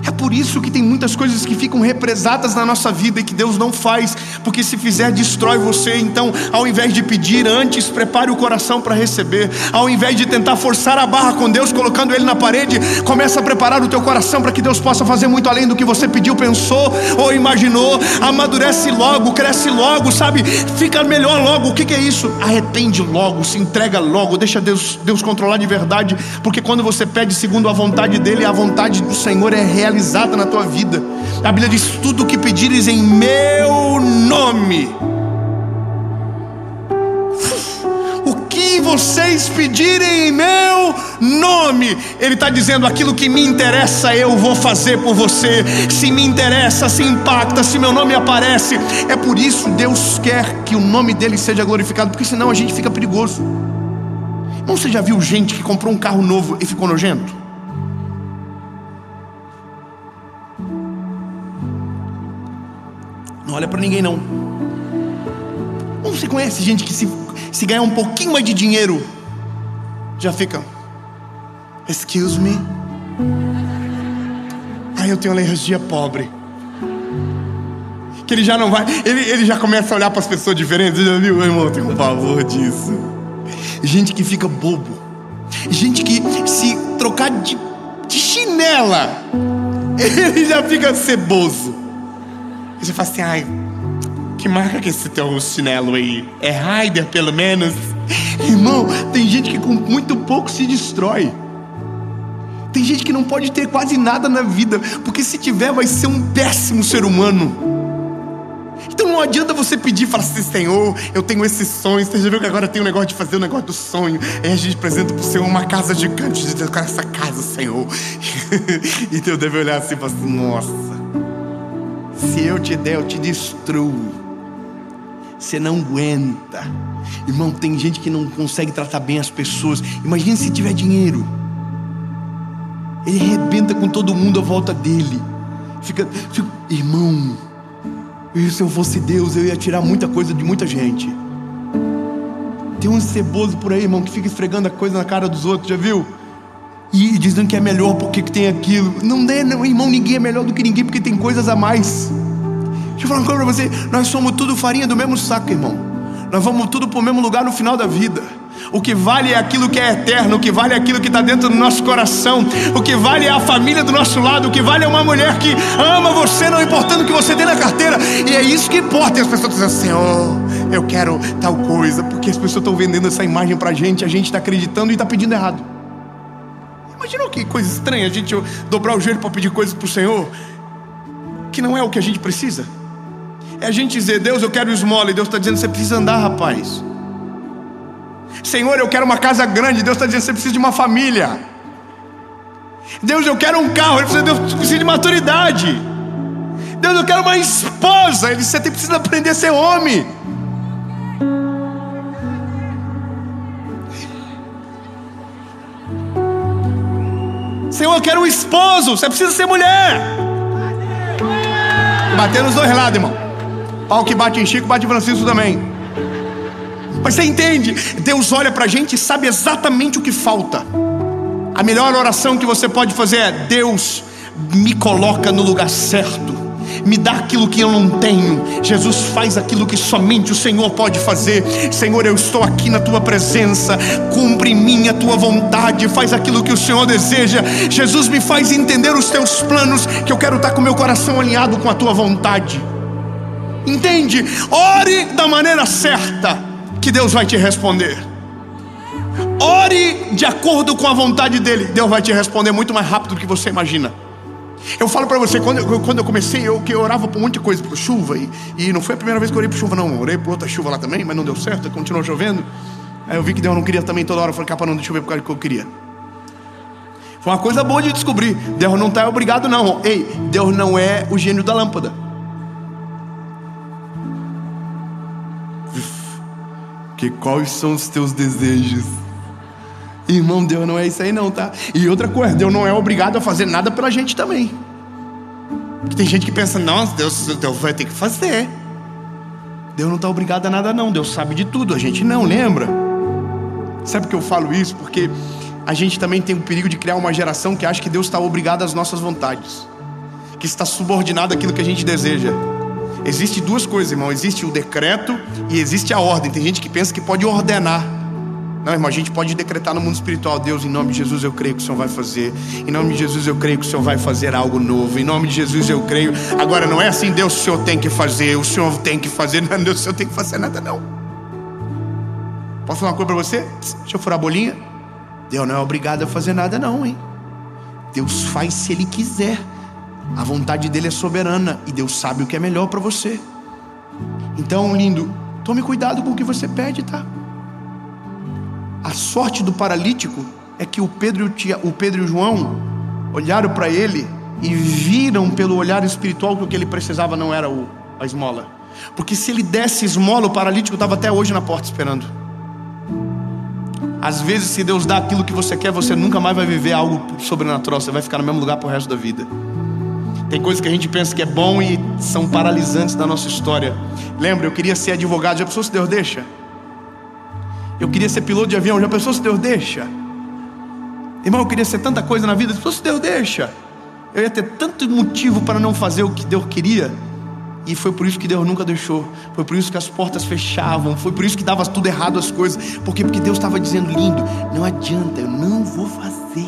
É por isso que tem muitas coisas que ficam represadas na nossa vida e que Deus não faz, porque se fizer destrói você. Então, ao invés de pedir antes, prepare o coração para receber. Ao invés de tentar forçar a barra com Deus, colocando Ele na parede, começa a preparar o teu coração para que Deus possa fazer muito além do que você pediu, pensou ou imaginou. Amadurece logo, cresce logo, sabe? Fica melhor logo. O que é isso? Arrepende logo, se entrega logo, deixa Deus controlar de verdade, porque quando você pede segundo a vontade dEle, a vontade do Senhor é realizada na tua vida. A Bíblia diz, tudo o que pedires em meu nome, o que vocês pedirem em meu nome, Ele está dizendo, aquilo que me interessa eu vou fazer por você. Se me interessa, se impacta, se meu nome aparece. É por isso Deus quer que o nome dEle seja glorificado, porque senão a gente fica perigoso. Não, você já viu gente que comprou um carro novo e ficou nojento? Não olha pra ninguém não. Você conhece gente que se ganhar um pouquinho mais de dinheiro já fica, excuse me, aí eu tenho alergia pobre. Que ele já não vai, ele já começa a olhar para as pessoas diferentes. Você já viu, irmão? Eu tenho um pavor disso. Gente que fica bobo. Gente que se trocar de chinela, ele já fica ceboso. Você fala assim, ai, Que marca que esse teu chinelo aí? É Raider, pelo menos? Irmão, tem gente que com muito pouco se destrói. Tem gente que não pode ter quase nada na vida, porque se tiver vai ser um péssimo ser humano. Então não adianta você pedir e falar assim: Senhor, eu tenho esses sonhos. Você já viu que agora tem um negócio de fazer o negócio do sonho? Aí a gente apresenta pro Senhor uma casa gigante. A gente diz: eu quero essa casa, Senhor. E Deus deve olhar assim e falar assim: nossa, se eu te der, eu te destruo. Você não aguenta. Irmão, tem gente que não consegue tratar bem as pessoas. Imagina se tiver dinheiro. Ele arrebenta com todo mundo à volta dele. Irmão, e se eu fosse Deus, eu ia tirar muita coisa de muita gente. Tem um ceboso por aí, irmão, que fica esfregando a coisa na cara dos outros, já viu? E dizendo que é melhor porque que tem aquilo. Não é, não, irmão, ninguém é melhor do que ninguém, porque tem coisas a mais. Deixa eu falar uma coisa pra você: nós somos tudo farinha do mesmo saco, irmão. Nós vamos tudo pro mesmo lugar no final da vida. O que vale é aquilo que é eterno. O que vale é aquilo que está dentro do nosso coração. O que vale é a família do nosso lado. O que vale é uma mulher que ama você, não importando o que você tem na carteira. E é isso que importa. E as pessoas dizem: Senhor, eu quero tal coisa. Porque as pessoas estão vendendo essa imagem pra gente. A gente está acreditando e está pedindo errado. Imaginou que coisa estranha a gente dobrar o joelho para pedir coisas pro Senhor que não é o que a gente precisa. É a gente dizer: Deus, eu quero esmola. E Deus está dizendo: você precisa andar, rapaz. Senhor, eu quero uma casa grande. Deus está dizendo: você precisa de uma família. Deus, eu quero um carro. Deus precisa de maturidade. Deus, eu quero uma esposa. Ele diz: você precisa aprender a ser homem. Senhor, eu quero um esposo. Você precisa ser mulher. Bater nos dois lados, irmão. Pau que bate em Chico, bate em Francisco também. Mas você entende? Deus olha pra gente e sabe exatamente o que falta. A melhor oração que você pode fazer é: Deus, me coloca no lugar certo. Me dá aquilo que eu não tenho. Jesus faz aquilo que somente o Senhor pode fazer. Senhor, eu estou aqui na tua presença. Cumpre em mim a tua vontade. Faz aquilo que o Senhor deseja. Jesus, me faz entender os teus planos, que eu quero estar com o meu coração alinhado com a tua vontade. Entende? Ore da maneira certa, que Deus vai te responder. Ore de acordo com a vontade dele. Deus vai te responder muito mais rápido do que você imagina. Eu falo pra você, quando eu comecei, eu orava por um monte de coisa, por chuva, e não foi a primeira vez que eu orei por chuva, não. Eu orei por outra chuva lá também, mas não deu certo, continuou chovendo. Aí eu vi que Deus não queria também toda hora. Eu falei: capa, não, chover por causa do que eu queria. Foi uma coisa boa de descobrir. Deus não está obrigado, não. Ei, Deus não é o gênio da lâmpada. Que quais são os teus desejos? Irmão, Deus não é isso aí não, tá? E outra coisa, Deus não é obrigado a fazer nada pela gente também. Porque tem gente que pensa: nossa, Deus vai ter que fazer. Deus não está obrigado a nada não. Deus sabe de tudo, a gente não, lembra? Sabe por que eu falo isso? Porque a gente também tem o perigo de criar uma geração que acha que Deus está obrigado às nossas vontades, que está subordinado àquilo que a gente deseja. Existem duas coisas, irmão: existe o decreto e existe a ordem. Tem gente que pensa que pode ordenar. Não, irmão, a gente pode decretar no mundo espiritual: Deus, em nome de Jesus eu creio que o Senhor vai fazer. Em nome de Jesus eu creio que o Senhor vai fazer algo novo. Em nome de Jesus eu creio. Agora não é assim: Deus, o Senhor tem que fazer, o Senhor tem que fazer. Não, Deus, o Senhor tem que fazer nada não. Posso falar uma coisa pra você? Deixa eu furar a bolinha. Deus não é obrigado a fazer nada não, hein? Deus faz se Ele quiser. A vontade dele é soberana e Deus sabe o que é melhor para você. Então, lindo, tome cuidado com o que você pede, tá? A sorte do paralítico é que o Pedro e o João olharam para ele e viram pelo olhar espiritual que o que ele precisava não era a esmola. Porque se ele desse esmola, o paralítico estava até hoje na porta esperando. Às vezes, se Deus dá aquilo que você quer, você nunca mais vai viver algo sobrenatural. Você vai ficar no mesmo lugar pro resto da vida. Tem coisas que a gente pensa que é bom e são paralisantes da nossa história. Lembra, eu queria ser advogado. Já pensou se Deus deixa? Eu queria ser piloto de avião. Já pensou se Deus deixa? Irmão, eu queria ser tanta coisa na vida. Já pensou se Deus deixa? Eu ia ter tanto motivo para não fazer o que Deus queria. E foi por isso que Deus nunca deixou. Foi por isso que as portas fechavam. Foi por isso que dava tudo errado as coisas. Por quê? Porque Deus estava dizendo: lindo, não adianta, eu não vou fazer.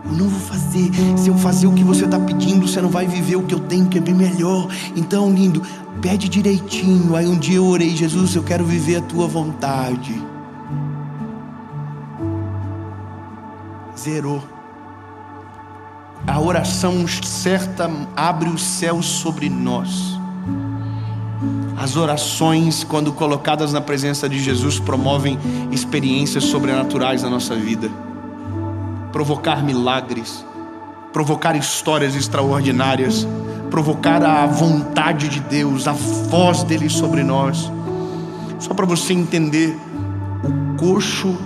Eu não vou fazer. Se eu fazer o que você está pedindo, você não vai viver o que eu tenho, que é bem melhor. Então, lindo, Pede direitinho. Aí um dia eu orei: Jesus, eu quero viver a tua vontade. Zerou. A oração certa abre os céus sobre nós. As orações, quando colocadas na presença de Jesus, promovem experiências sobrenaturais na nossa vida. Provocar milagres, provocar histórias extraordinárias, provocar a vontade de Deus, a voz dele sobre nós. Só para você entender, o coxo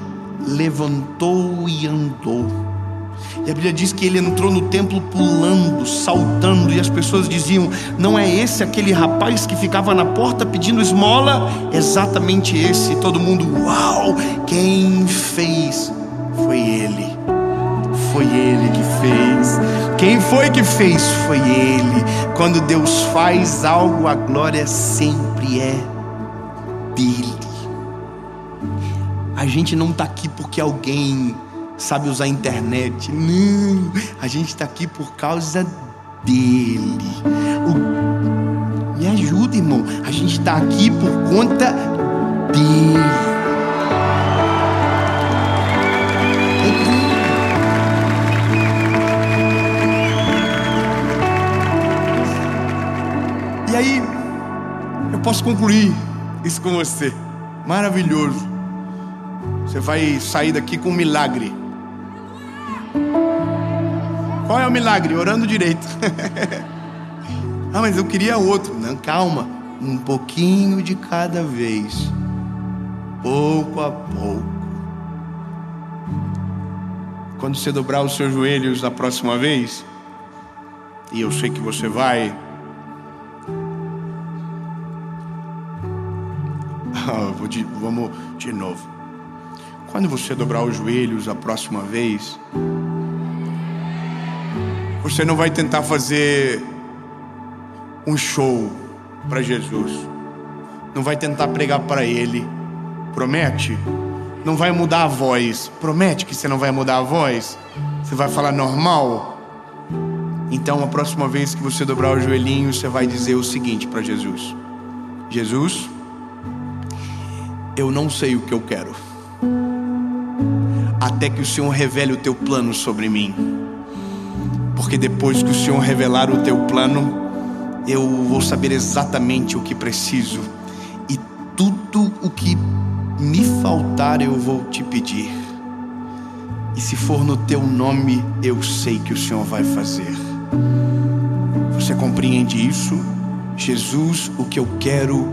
levantou e andou. E a Bíblia diz que ele entrou no templo pulando, saltando, e as pessoas diziam: não é esse aquele rapaz que ficava na porta pedindo esmola? Exatamente esse. Todo mundo: uau! Quem fez? Foi ele. Foi ele que fez. Quem foi que fez? Foi ele. Quando Deus faz algo, a glória sempre é dele. A gente não está aqui porque alguém sabe usar a internet. Não, a gente está aqui por causa dele. Me ajuda, irmão. A gente está aqui por conta dele. E aí, eu posso concluir isso com você. Maravilhoso. Você vai sair daqui com um milagre. Qual é o milagre? Orando direito. Ah, mas eu queria outro. Não, calma. Um pouquinho de cada vez. Pouco a pouco. Quando você dobrar os seus joelhos da próxima vez, e eu sei que você vai, vamos de novo. Quando você dobrar os joelhos a próxima vez, você não vai tentar fazer um show para Jesus. Não vai tentar pregar para Ele. Promete? Não vai mudar a voz. Promete que você não vai mudar a voz? Você vai falar normal? Então, a próxima vez que você dobrar os joelhinhos, você vai dizer o seguinte para Jesus: Jesus, eu não sei o que eu quero, até que o Senhor revele o teu plano sobre mim. Porque depois que o Senhor revelar o teu plano, eu vou saber exatamente o que preciso. E tudo o que me faltar eu vou te pedir. E se for no teu nome, eu sei que o Senhor vai fazer. Você compreende isso? Jesus, o que eu quero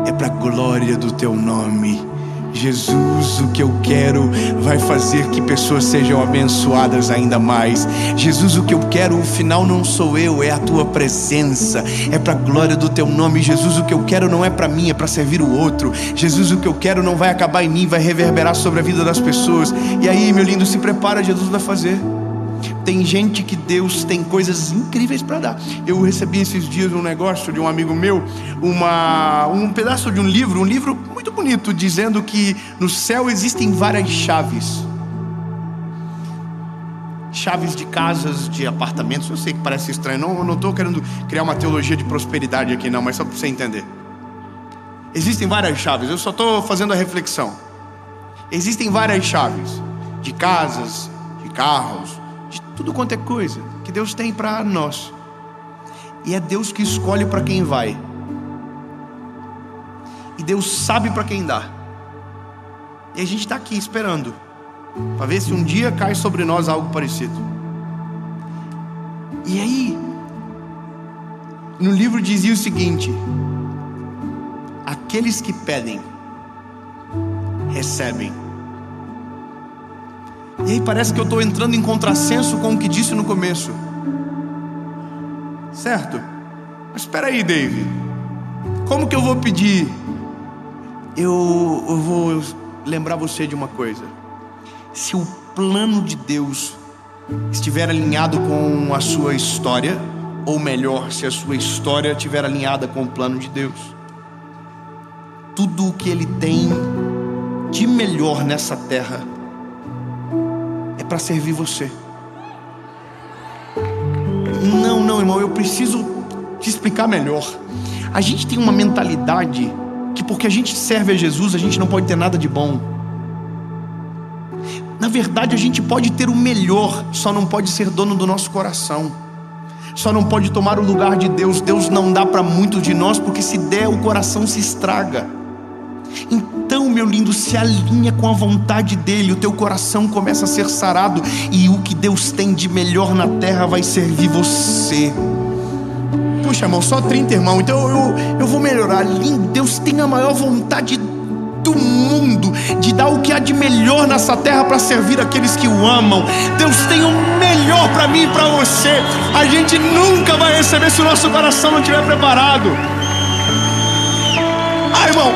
é para a glória do teu nome. Jesus, o que eu quero vai fazer que pessoas sejam abençoadas ainda mais. Jesus, o que eu quero, o final não sou eu, é a tua presença, é para a glória do teu nome. Jesus, o que eu quero não é para mim, é para servir o outro. Jesus, o que eu quero não vai acabar em mim, vai reverberar sobre a vida das pessoas. E aí, meu lindo, se prepara, Jesus vai fazer. Tem gente que Deus tem coisas incríveis para dar. Eu recebi esses dias um negócio de um amigo meu, um pedaço de um livro muito bonito, dizendo que no céu existem várias chaves. Chaves de casas, de apartamentos. Eu sei que parece estranho, não estou querendo criar uma teologia de prosperidade aqui não, mas só para você entender. Existem várias chaves, eu só estou fazendo a reflexão. Existem várias chaves de casas, de carros, de tudo quanto é coisa que Deus tem para nós. E é Deus que escolhe para quem vai. E Deus sabe para quem dá. E a gente está aqui esperando para ver se um dia cai sobre nós algo parecido. E aí, no livro dizia o seguinte: aqueles que pedem, recebem. E aí parece que eu estou entrando em contrassenso com o que disse no começo. Certo? Mas espera aí, David. Como que eu vou pedir? Eu vou lembrar você de uma coisa. Se o plano de Deus estiver alinhado com a sua história, ou melhor, se a sua história estiver alinhada com o plano de Deus, tudo o que Ele tem de melhor nessa terra é para servir você. Não, irmão, eu preciso te explicar melhor. a gente tem uma mentalidade que porque a gente serve a Jesus, a gente não pode ter nada de bom. Na verdade, a gente pode ter o melhor, só não pode ser dono do nosso coração. Só não pode tomar o lugar de Deus. Deus não dá para muitos de nós, porque se der, o coração se estraga. Então, meu lindo, se alinha com a vontade dele, o teu coração começa a ser sarado, e o que Deus tem de melhor na terra vai servir você. Puxa, irmão, só 30, irmão, então eu vou melhorar. Lindo, Deus tem a maior vontade do mundo de dar o que há de melhor nessa terra para servir aqueles que o amam. Deus tem o melhor para mim e para você. A gente nunca vai receber se o nosso coração não estiver preparado. Irmão,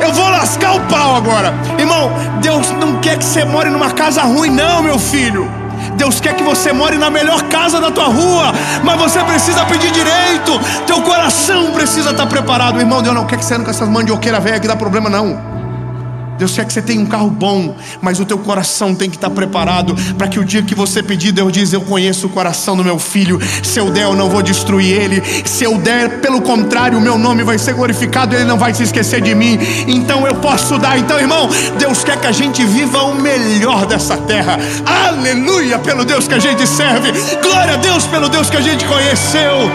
eu vou lascar o pau agora. Irmão, Deus não quer que você more numa casa ruim, não, meu filho. Deus quer que você more na melhor casa da tua rua, mas você precisa pedir direito. Teu coração precisa estar preparado. Irmão, Deus não quer que você ande com essas mandioqueiras velhas que dá problema, não. Deus quer que você tenha um carro bom, mas o teu coração tem que estar preparado para que o dia que você pedir, Deus diz: eu conheço o coração do meu filho. Se eu der, eu não vou destruir ele. Se eu der, pelo contrário, o meu nome vai ser glorificado, ele não vai se esquecer de mim. Então eu posso dar. Então, irmão, Deus quer que a gente viva o melhor dessa terra. Aleluia pelo Deus que a gente serve. Glória a Deus pelo Deus que a gente conheceu.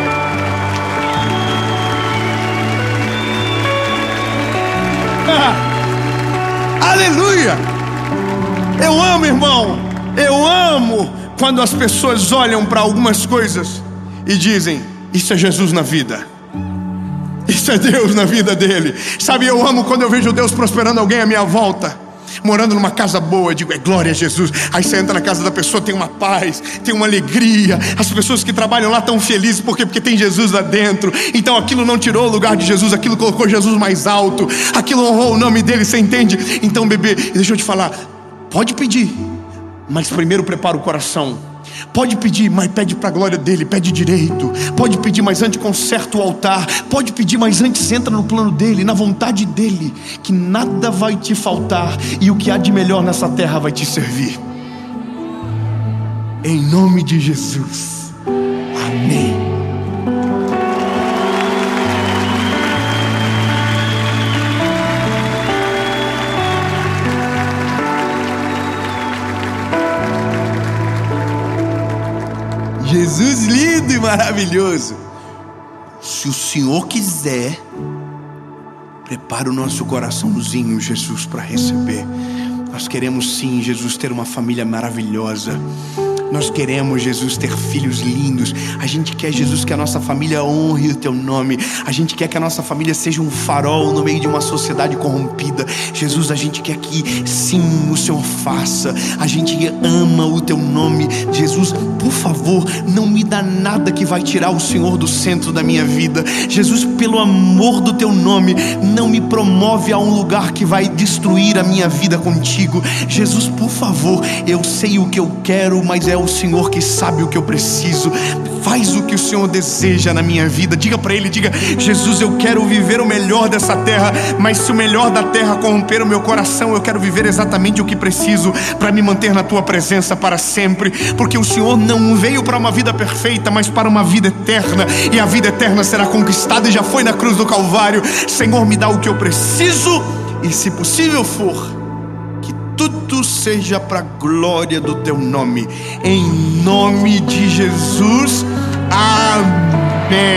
Aleluia! Eu amo, irmão, eu amo quando as pessoas olham para algumas coisas e dizem: isso é Jesus na vida, isso é Deus na vida dele. Sabe, eu amo quando eu vejo Deus prosperando alguém à minha volta, morando numa casa boa. Eu digo: é glória a Jesus. Aí você entra na casa da pessoa, tem uma paz, tem uma alegria. As pessoas que trabalham lá estão felizes. Por quê? Porque tem Jesus lá dentro. Então aquilo não tirou o lugar de Jesus, aquilo colocou Jesus mais alto, aquilo honrou o nome dele, você entende? Então, bebê, deixa eu te falar, pode pedir, mas primeiro prepara o coração. Pode pedir, mas pede para a glória dele, pede direito. Pode pedir, mas antes conserta o altar. Pode pedir, mas antes entra no plano dele, na vontade dele, que nada vai te faltar e o que há de melhor nessa terra vai te servir. Em nome de Jesus, amém. Jesus lindo e maravilhoso. Se o Senhor quiser, prepara o nosso coraçãozinho, Jesus, para receber. Nós queremos sim, Jesus, ter uma família maravilhosa. Nós queremos, Jesus, ter filhos lindos. A gente quer, Jesus, que a nossa família honre o teu nome. A gente quer que a nossa família seja um farol no meio de uma sociedade corrompida. Jesus, a gente quer que sim, o Senhor faça. A gente ama o teu nome. Jesus, por favor, não me dá nada que vai tirar o Senhor do centro da minha vida. Jesus, pelo amor do teu nome, não me promove a um lugar que vai destruir a minha vida contigo. Jesus, por favor, eu sei o que eu quero, mas é o Senhor que sabe o que eu preciso. Faz o que o Senhor deseja na minha vida. Diga para Ele, diga: Jesus, eu quero viver o melhor dessa terra, mas se o melhor da terra corromper o meu coração, eu quero viver exatamente o que preciso para me manter na Tua presença para sempre. Porque o Senhor não veio para uma vida perfeita, mas para uma vida eterna, e a vida eterna será conquistada e já foi na cruz do Calvário. Senhor, me dá o que eu preciso, e se possível for, tudo seja para a glória do teu nome. Em nome de Jesus, amém.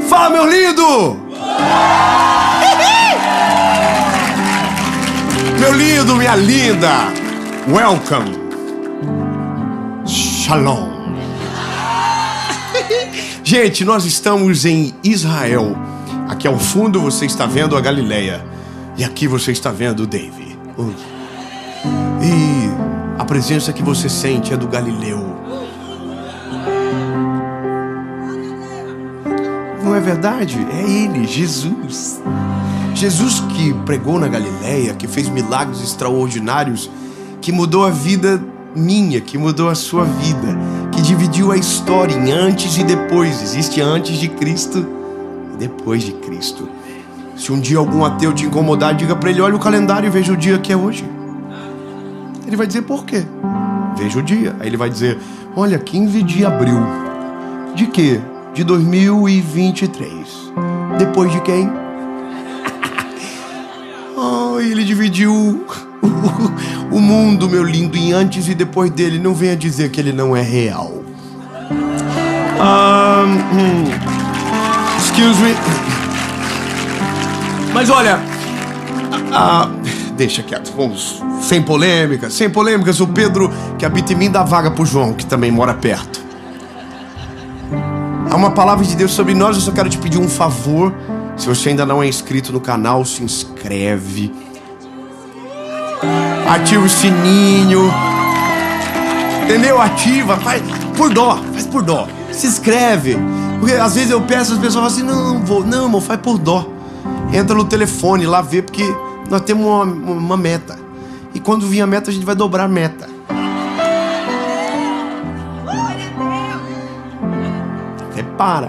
Fala, meu lindo! Meu lindo, minha linda! Welcome! Shalom! Gente, nós estamos em Israel. Aqui ao fundo você está vendo a Galileia. E aqui você está vendo o David. E a presença que você sente é do Galileu. Não é verdade? É Ele, Jesus. Jesus que pregou na Galileia, que fez milagres extraordinários, que mudou a vida minha, que mudou a sua vida, que dividiu a história em antes e depois. Existe antes de Cristo e depois de Cristo. Se um dia algum ateu te incomodar, diga para ele: olha o calendário e veja o dia que é hoje. Ele vai dizer: por quê? Veja o dia. Aí ele vai dizer: olha, 15 de abril. De quê? De 2023. Depois de quem? Oh, ele dividiu o mundo, meu lindo, em antes e depois dele. Não venha dizer que ele não é real. Excuse me. Mas olha, deixa quieto, vamos, sem polêmicas. O Pedro que habita em mim dá vaga pro João, que também mora perto. Há uma palavra de Deus sobre nós. Eu só quero te pedir um favor. Se você ainda não é inscrito no canal, se inscreve, ativa o sininho, entendeu? Ativa, faz por dó. Se inscreve, porque às vezes eu peço, as pessoas falam assim: não, irmão, faz por dó. Entra no telefone lá, vê, porque nós temos uma meta. E quando vir a meta, a gente vai dobrar a meta. Repara.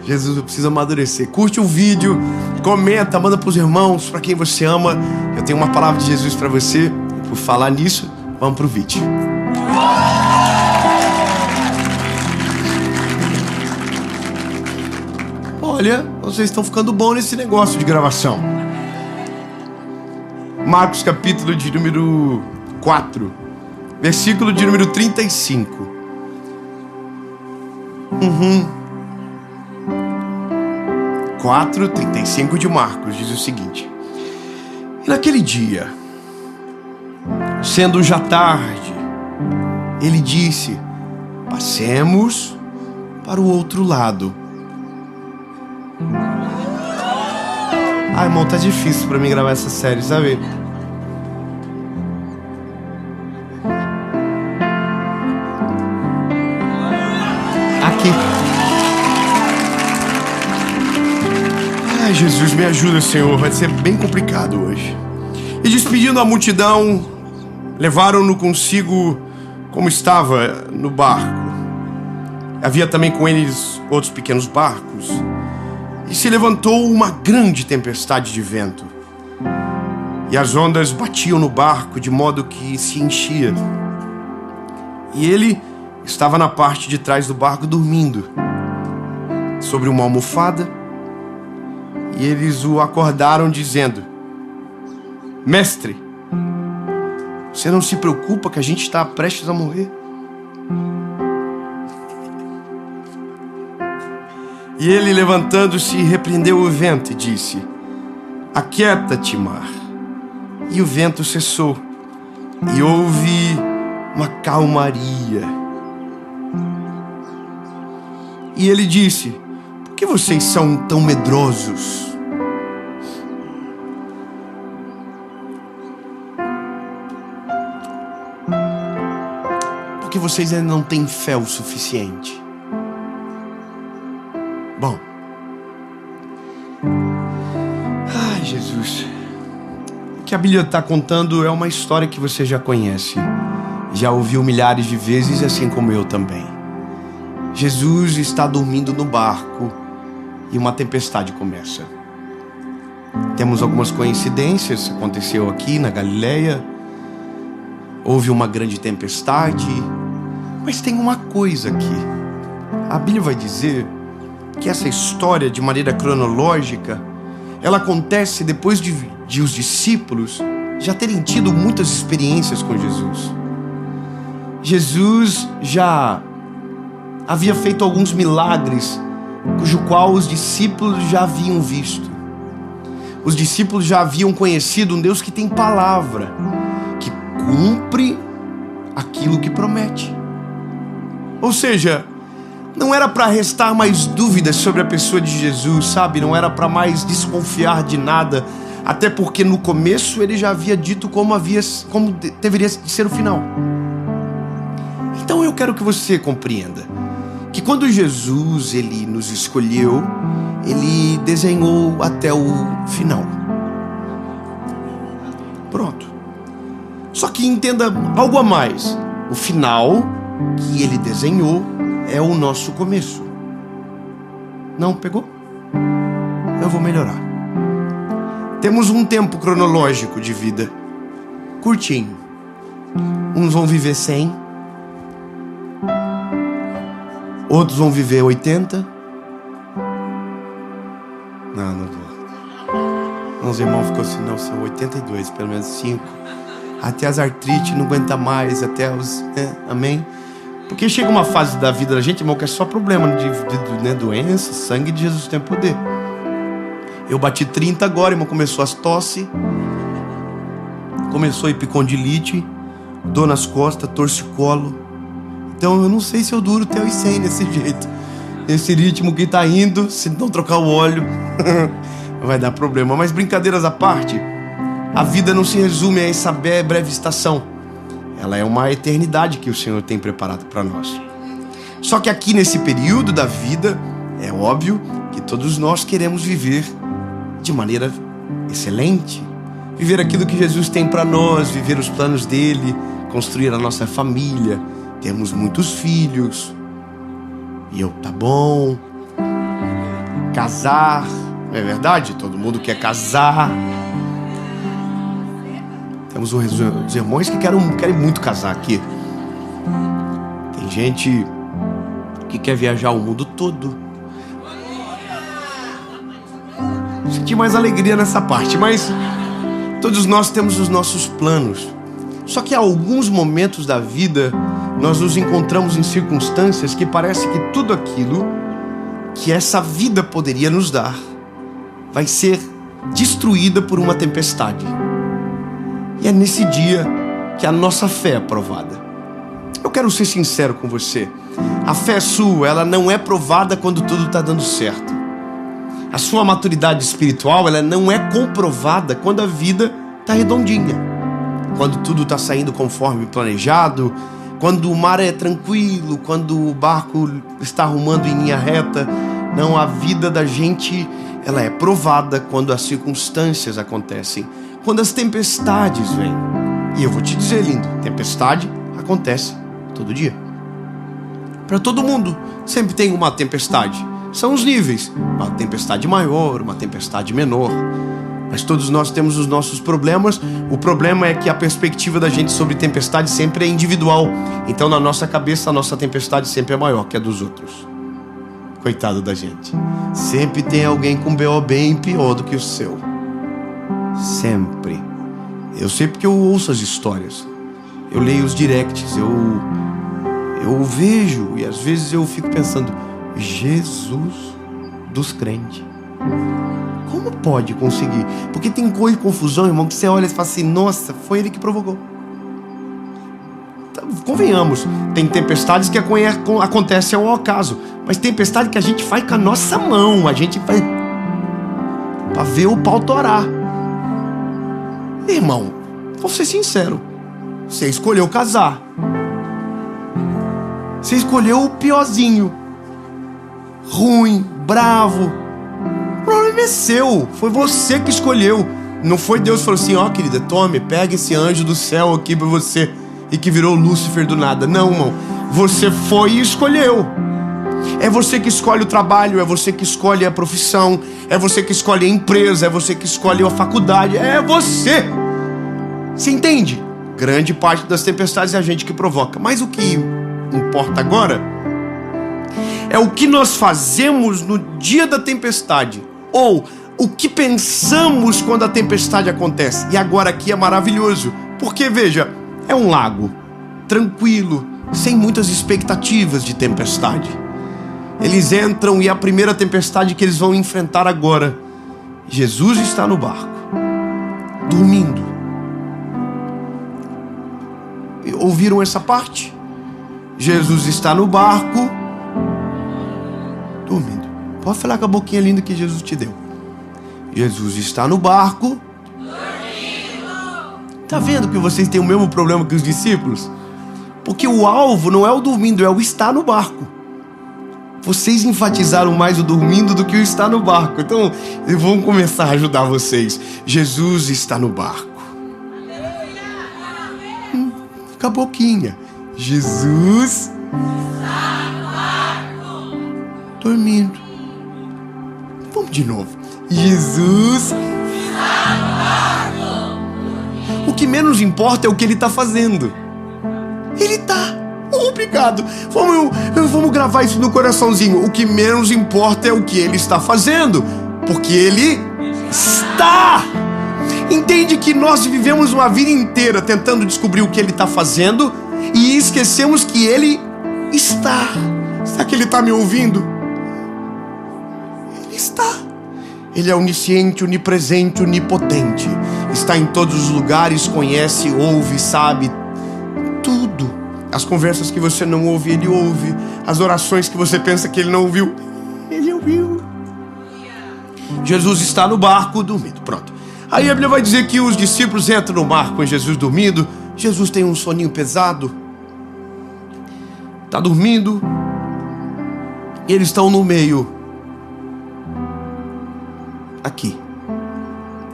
Jesus, eu preciso amadurecer. Curte o vídeo, comenta, manda pros irmãos, pra quem você ama. Eu tenho uma palavra de Jesus pra você. Por falar nisso, vamos pro vídeo. Olha, vocês estão ficando bom nesse negócio de gravação. Marcos capítulo de número 4, versículo de número 35. 4:35 de Marcos diz o seguinte: e naquele dia, sendo já tarde, ele disse: passemos para o outro lado. Ah, irmão, tá difícil pra mim gravar essa série, sabe? Aqui. Ai, Jesus, me ajuda, Senhor. Vai ser bem complicado hoje. E despedindo a multidão, levaram-no consigo como estava no barco. Havia também com eles outros pequenos barcos. E se levantou uma grande tempestade de vento. E as ondas batiam no barco de modo que se enchia. E ele estava na parte de trás do barco dormindo, sobre uma almofada. E eles o acordaram dizendo: mestre, você não se preocupa que a gente está prestes a morrer? E ele, levantando-se, repreendeu o vento e disse: aquieta-te, mar. E o vento cessou, e houve uma calmaria. E ele disse: por que vocês são tão medrosos? Porque vocês ainda não têm fé o suficiente. Bom, ai, Jesus, o que a Bíblia está contando é uma história que você já conhece, já ouviu milhares de vezes, assim como eu também. Jesus está dormindo no barco e uma tempestade começa. Temos algumas coincidências, aconteceu aqui na Galileia, houve uma grande tempestade, mas tem uma coisa aqui. A Bíblia vai dizer que essa história, de maneira cronológica, ela acontece depois de os discípulos já terem tido muitas experiências com Jesus. Jesus já havia feito alguns milagres, cujo qual os discípulos já haviam visto. Os discípulos já haviam conhecido um Deus que tem palavra, que cumpre aquilo que promete. Ou seja, não era para restar mais dúvidas sobre a pessoa de Jesus, sabe? Não era para mais desconfiar de nada, até porque no começo ele já havia dito como deveria ser o final. Então eu quero que você compreenda que quando Jesus ele nos escolheu, ele desenhou até o final. Pronto. Só que que entenda algo a mais. O final que ele desenhou é o nosso começo. Não pegou? Eu vou melhorar. Temos um tempo cronológico de vida curtinho. Uns vão viver 100, outros vão viver 80. Não vou. Uns irmãos ficou assim, não, são 82, pelo menos 5. Até as artrite não aguenta mais, até os... amém? Porque chega uma fase da vida da gente, irmão, que é só problema de doença, sangue de Jesus tem poder. Eu bati 30 agora, irmão, começou as tosse, começou a epicondilite, dor nas costas, torcicolo. Então eu não sei se eu duro até os 100 desse jeito. Esse ritmo que tá indo, se não trocar o óleo, vai dar problema. Mas brincadeiras à parte, a vida não se resume a essa breve estação. Ela é uma eternidade que o Senhor tem preparado para nós. Só que aqui nesse período da vida, é óbvio que todos nós queremos viver de maneira excelente. Viver aquilo que Jesus tem para nós, viver os planos dele, construir a nossa família. Temos muitos filhos. E eu, tá bom. Casar, não é verdade? Todo mundo quer casar. Temos os irmãos que querem muito casar aqui. Tem gente que quer viajar o mundo todo. Senti mais alegria nessa parte, mas todos nós temos os nossos planos. Só que há alguns momentos da vida nós nos encontramos em circunstâncias que parece que tudo aquilo que essa vida poderia nos dar vai ser destruída por uma tempestade. E é nesse dia que a nossa fé é provada. Eu quero ser sincero com você. A fé sua, ela não é provada quando tudo está dando certo. A sua maturidade espiritual, ela não é comprovada quando a vida está redondinha. Quando tudo está saindo conforme planejado, quando o mar é tranquilo, quando o barco está arrumando em linha reta. Não, a vida da gente, ela é provada quando as circunstâncias acontecem. Quando as tempestades vêm. E eu vou te dizer, lindo, tempestade acontece todo dia. Para todo mundo, sempre tem uma tempestade. São os níveis. Uma tempestade maior, uma tempestade menor. Mas todos nós temos os nossos problemas. O problema é que a perspectiva da gente sobre tempestade sempre é individual. Então na nossa cabeça a nossa tempestade sempre é maior que a dos outros. Coitado da gente. Sempre tem alguém com BO bem pior do que o seu. Sempre. Eu sei porque eu ouço as histórias. Eu leio os directs. Eu vejo. E às vezes eu fico pensando, Jesus dos crentes, como pode conseguir? Porque tem coisa de confusão, irmão, que você olha e fala assim, nossa, foi ele que provocou. Convenhamos, tem tempestades que acontecem ao acaso, mas tempestade que a gente faz com a nossa mão, a gente faz para ver o pau torar. Irmão, vou ser sincero, você escolheu casar, você escolheu o piorzinho, ruim, bravo. O problema é seu, foi você que escolheu. Não foi Deus que falou assim, ó, querida, tome, pega esse anjo do céu aqui pra você, e que virou Lúcifer do nada. Não, irmão, você foi e escolheu. É você que escolhe o trabalho, é você que escolhe a profissão, é você que escolhe a empresa, é você que escolhe a faculdade, é você. Você entende? Grande parte das tempestades é a gente que provoca. Mas o que importa agora é o que nós fazemos no dia da tempestade, ou o que pensamos quando a tempestade acontece. E agora aqui é maravilhoso, porque veja, é um lago tranquilo, sem muitas expectativas de tempestade. Eles entram e a primeira tempestade que eles vão enfrentar agora, Jesus está no barco, dormindo. Ouviram essa parte? Jesus está no barco, dormindo. Pode falar com a boquinha linda que Jesus te deu. Jesus está no barco, dormindo. Tá vendo que vocês têm o mesmo problema que os discípulos? Porque o alvo não é o dormindo, é o estar no barco. Vocês enfatizaram mais o dormindo do que o estar no barco. Então, vamos começar a ajudar vocês. Jesus está no barco. com a boquinha. Jesus dormindo. Vamos de novo. Jesus. O que menos importa é o que ele está fazendo. Ele está. Obrigado. Vamos gravar isso no coraçãozinho. O que menos importa é o que ele está fazendo, porque ele está. Entende que nós vivemos uma vida inteira tentando descobrir o que ele está fazendo e esquecemos que ele está. Será que ele está me ouvindo? Ele está. Ele é onisciente, onipresente, onipotente. Está em todos os lugares, conhece, ouve, sabe tudo. As conversas que você não ouve, ele ouve. As orações que você pensa que ele não ouviu, ele ouviu. Jesus está no barco dormindo. Pronto. Aí a Bíblia vai dizer que os discípulos entram no barco com Jesus dormindo. Jesus tem um soninho pesado. Está dormindo. E eles estão no meio. Aqui.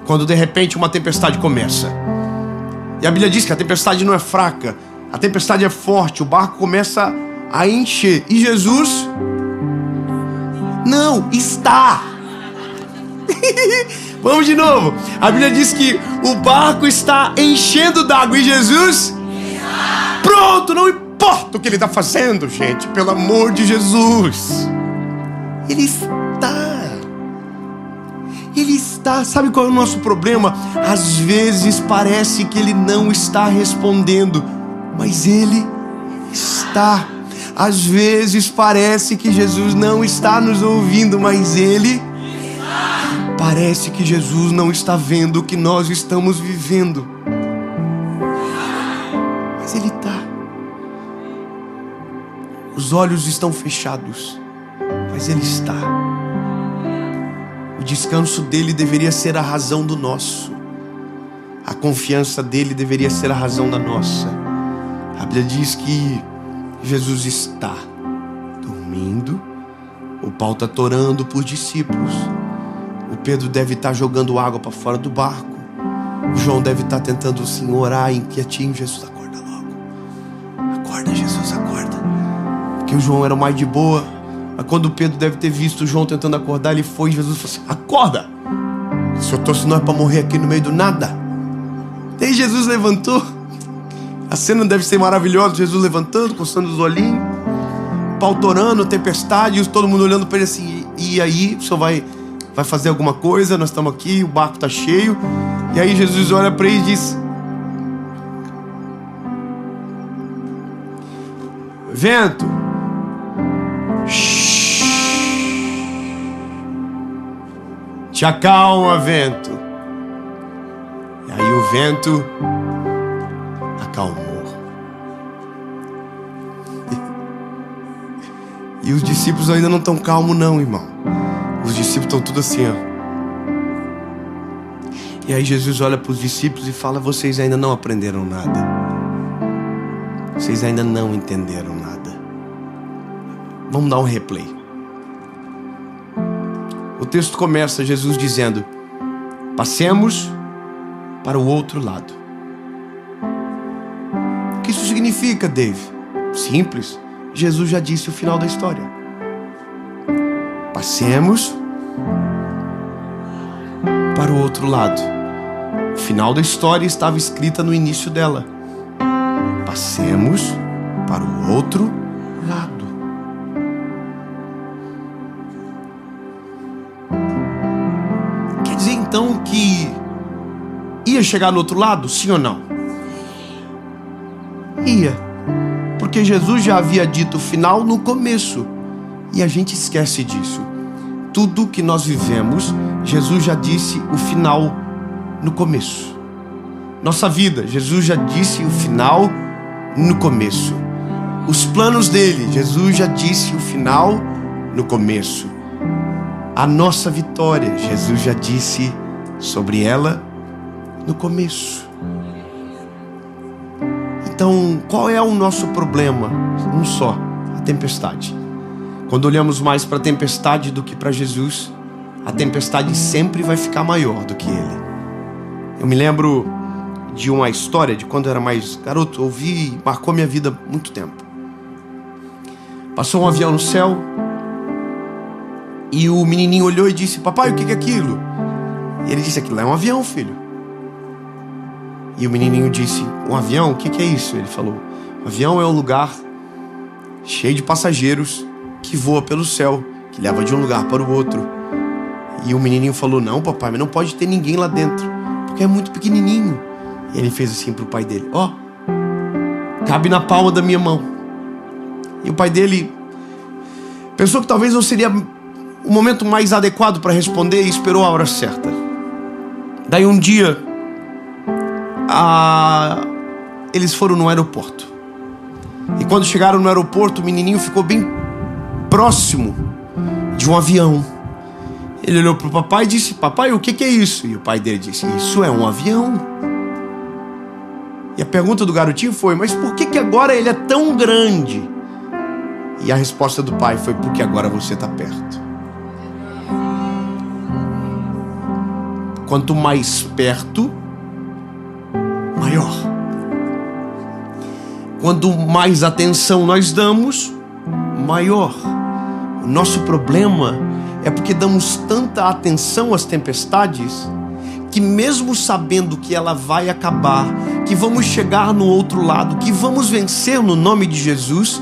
Quando de repente uma tempestade começa. E a Bíblia diz que a tempestade não é fraca. A tempestade é forte. O barco começa a encher. E Jesus não está. Vamos de novo. A Bíblia diz que o barco está enchendo d'água. E Jesus está. Pronto, não importa o que ele está fazendo, gente. Pelo amor de Jesus. Ele está. Ele está. Sabe qual é o nosso problema? Às vezes parece que ele não está respondendo, mas ele está. Às vezes parece que Jesus não está nos ouvindo, mas ele está. Parece que Jesus não está vendo o que nós estamos vivendo, mas ele está. Os olhos estão fechados, mas ele está. O descanso dele deveria ser a razão do nosso. A confiança dele deveria ser a razão da nossa. A Bíblia diz que Jesus está dormindo. O pau está torando para os discípulos. O Pedro deve estar jogando água para fora do barco. O João deve estar tentando assim, orar inquietinho. Jesus, acorda logo. Acorda, Jesus, acorda. Porque o João era mais de boa. Mas quando o Pedro deve ter visto o João tentando acordar, ele foi e Jesus falou assim: acorda! Se eu trouxe nós para morrer aqui no meio do nada. Daí Jesus levantou. A cena deve ser maravilhosa. Jesus levantando, coçando os olhinhos, pau torando, tempestade, e todo mundo olhando para ele assim: e aí, o senhor vai fazer alguma coisa? Nós estamos aqui, o barco está cheio. E aí Jesus olha para ele e diz: vento, te acalma, vento. E aí o vento acalmou. E os discípulos ainda não estão calmos não, irmão. Os discípulos estão tudo assim, ó. E aí Jesus olha para os discípulos e fala: vocês ainda não aprenderam nada. Vocês ainda não entenderam nada. Vamos dar um replay. O texto começa Jesus dizendo: passemos para o outro lado. O que isso significa, Dave? Simples. Jesus já disse o final da história. Passemos para o outro lado. O final da história estava escrita no início dela. Passemos para o outro lado. Quer dizer então que ia chegar no outro lado, sim ou não? Ia. Porque Jesus já havia dito o final no começo. E a gente esquece disso. Tudo que nós vivemos, Jesus já disse o final no começo. Nossa vida, Jesus já disse o final no começo. Os planos dele, Jesus já disse o final no começo. A nossa vitória, Jesus já disse sobre ela no começo. Então, qual é o nosso problema? Um só: a tempestade. Quando olhamos mais para a tempestade do que para Jesus, a tempestade sempre vai ficar maior do que ele. Eu me lembro de uma história de quando eu era mais garoto, ouvi e marcou minha vida há muito tempo. Passou um avião no céu e o menininho olhou e disse: papai, o que é aquilo? E ele disse: aquilo é um avião, filho. E o menininho disse: um avião? O que é isso? Ele falou: um avião é um lugar cheio de passageiros que voa pelo céu, que leva de um lugar para o outro. E o menininho falou: não, papai, mas não pode ter ninguém lá dentro, porque é muito pequenininho. E ele fez assim para o pai dele: ó, cabe na palma da minha mão. E o pai dele pensou que talvez não seria o momento mais adequado para responder e esperou a hora certa. Daí um dia, eles foram no aeroporto. E quando chegaram no aeroporto, o menininho ficou bem próximo de um avião. Ele olhou para o papai e disse: papai, o que é isso? E o pai dele disse: isso é um avião. E a pergunta do garotinho foi: mas por que agora ele é tão grande? E a resposta do pai foi: porque agora você está perto. Quanto mais perto, maior. Quanto mais atenção nós damos, maior. O nosso problema é porque damos tanta atenção às tempestades que, mesmo sabendo que ela vai acabar, que vamos chegar no outro lado, que vamos vencer no nome de Jesus,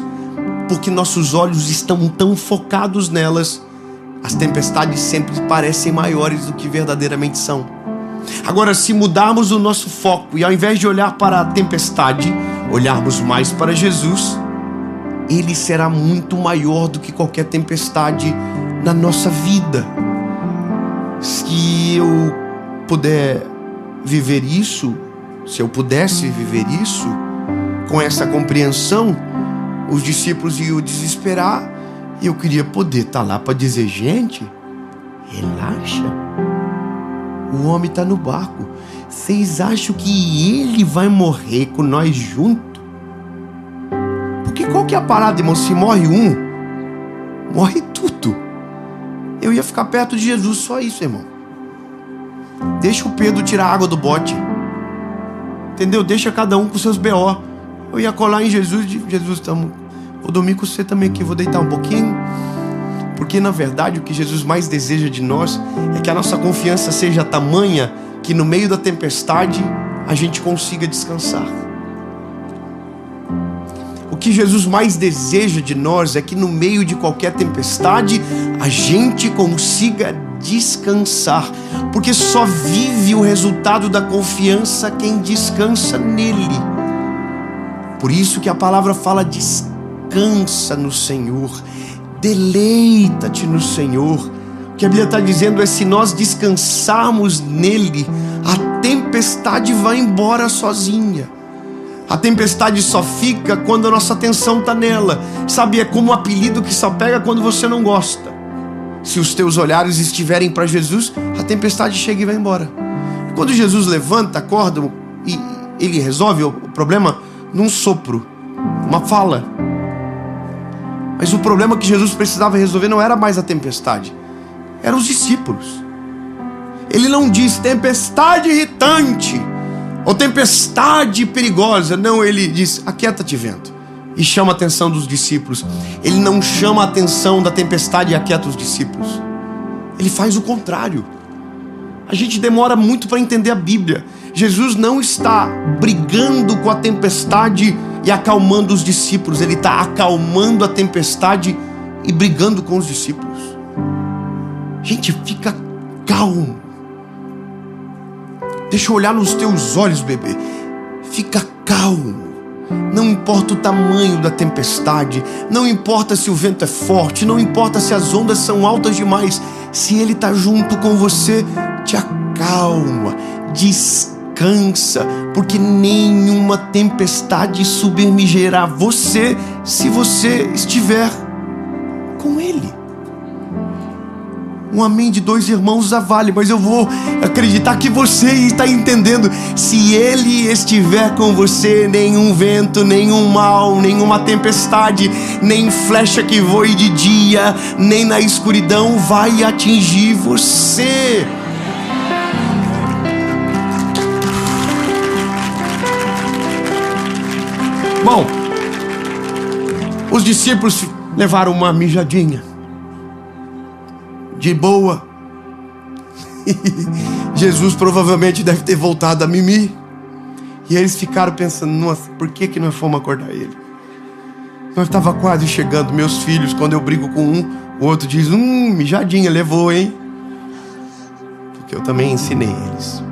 porque nossos olhos estão tão focados nelas, as tempestades sempre parecem maiores do que verdadeiramente são. Agora, se mudarmos o nosso foco e ao invés de olhar para a tempestade, olharmos mais para Jesus, Ele será muito maior do que qualquer tempestade na nossa vida. Se eu puder viver isso, se eu pudesse viver isso, com essa compreensão, os discípulos iam desesperar e eu queria poder estar lá para dizer: gente, relaxa, o homem está no barco, vocês acham que ele vai morrer com nós junto? Porque qual que é a parada, irmão? Se morre um, morre tudo. Eu ia ficar perto de Jesus, só isso, irmão. Deixa o Pedro tirar a água do bote, entendeu? Deixa cada um com seus B.O. Eu ia colar em Jesus e dizer: Jesus, vou dormir com você também aqui, vou deitar um pouquinho. Porque na verdade o que Jesus mais deseja de nós é que a nossa confiança seja tamanha que no meio da tempestade a gente consiga descansar. O que Jesus mais deseja de nós é que no meio de qualquer tempestade a gente consiga descansar, porque só vive o resultado da confiança quem descansa nele. Por isso que a palavra fala: descansa no Senhor, deleita-te no Senhor. O que a Bíblia está dizendo é: se nós descansarmos nele, a tempestade vai embora sozinha. A tempestade só fica quando a nossa atenção está nela. Sabe, é como um apelido que só pega quando você não gosta. Se os teus olhares estiverem para Jesus, a tempestade chega e vai embora. Quando Jesus levanta, acorda e ele resolve o problema num sopro, uma fala. Mas o problema que Jesus precisava resolver não era mais a tempestade, eram os discípulos. Ele não diz tempestade irritante ou tempestade perigosa. Não, ele diz: aquieta-te, vento. E chama a atenção dos discípulos. Ele não chama a atenção da tempestade e aquieta os discípulos. Ele faz o contrário. A gente demora muito para entender a Bíblia. Jesus não está brigando com a tempestade e acalmando os discípulos. Ele está acalmando a tempestade e brigando com os discípulos. Gente, fica calmo. Deixa eu olhar nos teus olhos, bebê. Fica calmo. Não importa o tamanho da tempestade, não importa se o vento é forte, não importa se as ondas são altas demais. Se Ele está junto com você, te acalma, descansa, porque nenhuma tempestade submergirá você se você estiver com Ele. Um amém de 2 irmãos já vale, mas eu vou acreditar que você está entendendo. Se Ele estiver com você, nenhum vento, nenhum mal, nenhuma tempestade, nem flecha que voe de dia, nem na escuridão vai atingir você. Bom, os discípulos levaram uma mijadinha. De boa. Jesus provavelmente deve ter voltado a mimir. E eles ficaram pensando, nossa, por que nós fomos acordar ele? Nós estava quase chegando, meus filhos, quando eu brigo com um, o outro diz, mijadinha, levou, hein? Porque eu também ensinei eles.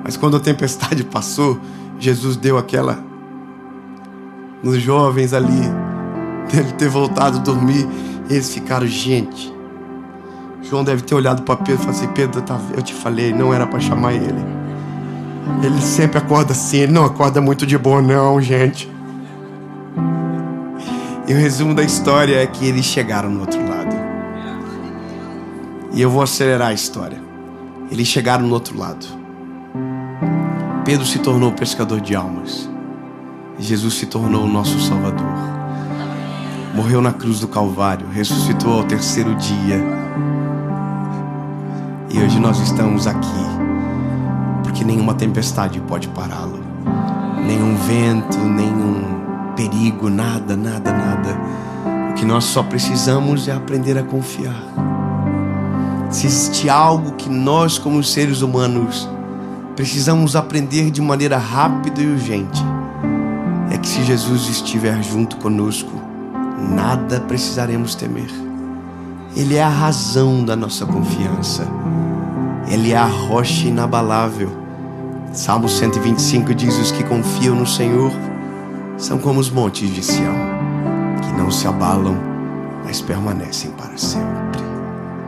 Mas quando a tempestade passou, Jesus deu aquela nos jovens ali, deve ter voltado a dormir, e eles ficaram, gente. João deve ter olhado para Pedro e falado assim, Pedro, eu te falei, não era para chamar ele. Ele sempre acorda assim, ele não acorda muito de boa não, gente. E o resumo da história é que eles chegaram no outro lado. E eu vou acelerar a história. Eles chegaram no outro lado. Pedro se tornou pescador de almas. Jesus se tornou o nosso Salvador. Morreu na cruz do Calvário, ressuscitou ao terceiro dia. E hoje nós estamos aqui porque nenhuma tempestade pode pará-lo. Nenhum vento, nenhum perigo, nada. O que nós só precisamos é aprender a confiar. Se existe algo que nós, como seres humanos, precisamos aprender de maneira rápida e urgente, é que se Jesus estiver junto conosco, nada precisaremos temer. Ele é a razão da nossa confiança. Ele é a rocha inabalável. Salmo 125 diz: os que confiam no Senhor são como os montes de Sião, que não se abalam, mas permanecem para sempre.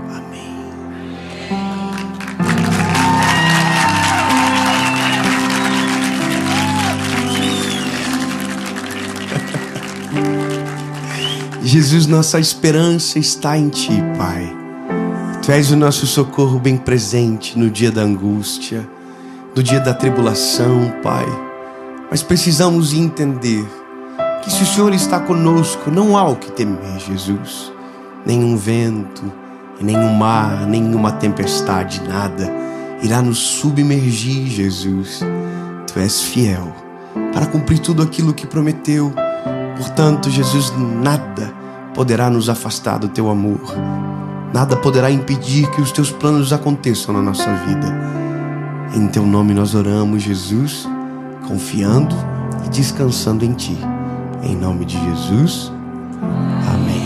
Amém. Jesus, nossa esperança está em Ti, Pai. Tu és o nosso socorro bem presente no dia da angústia, no dia da tribulação, Pai. Mas precisamos entender que se o Senhor está conosco, não há o que temer, Jesus. Nenhum vento, nenhum mar, nenhuma tempestade, nada irá nos submergir, Jesus. Tu és fiel para cumprir tudo aquilo que prometeu. Portanto, Jesus, nada poderá nos afastar do Teu amor. Nada poderá impedir que os Teus planos aconteçam na nossa vida. Em Teu nome nós oramos, Jesus, confiando e descansando em Ti. Em nome de Jesus, amém.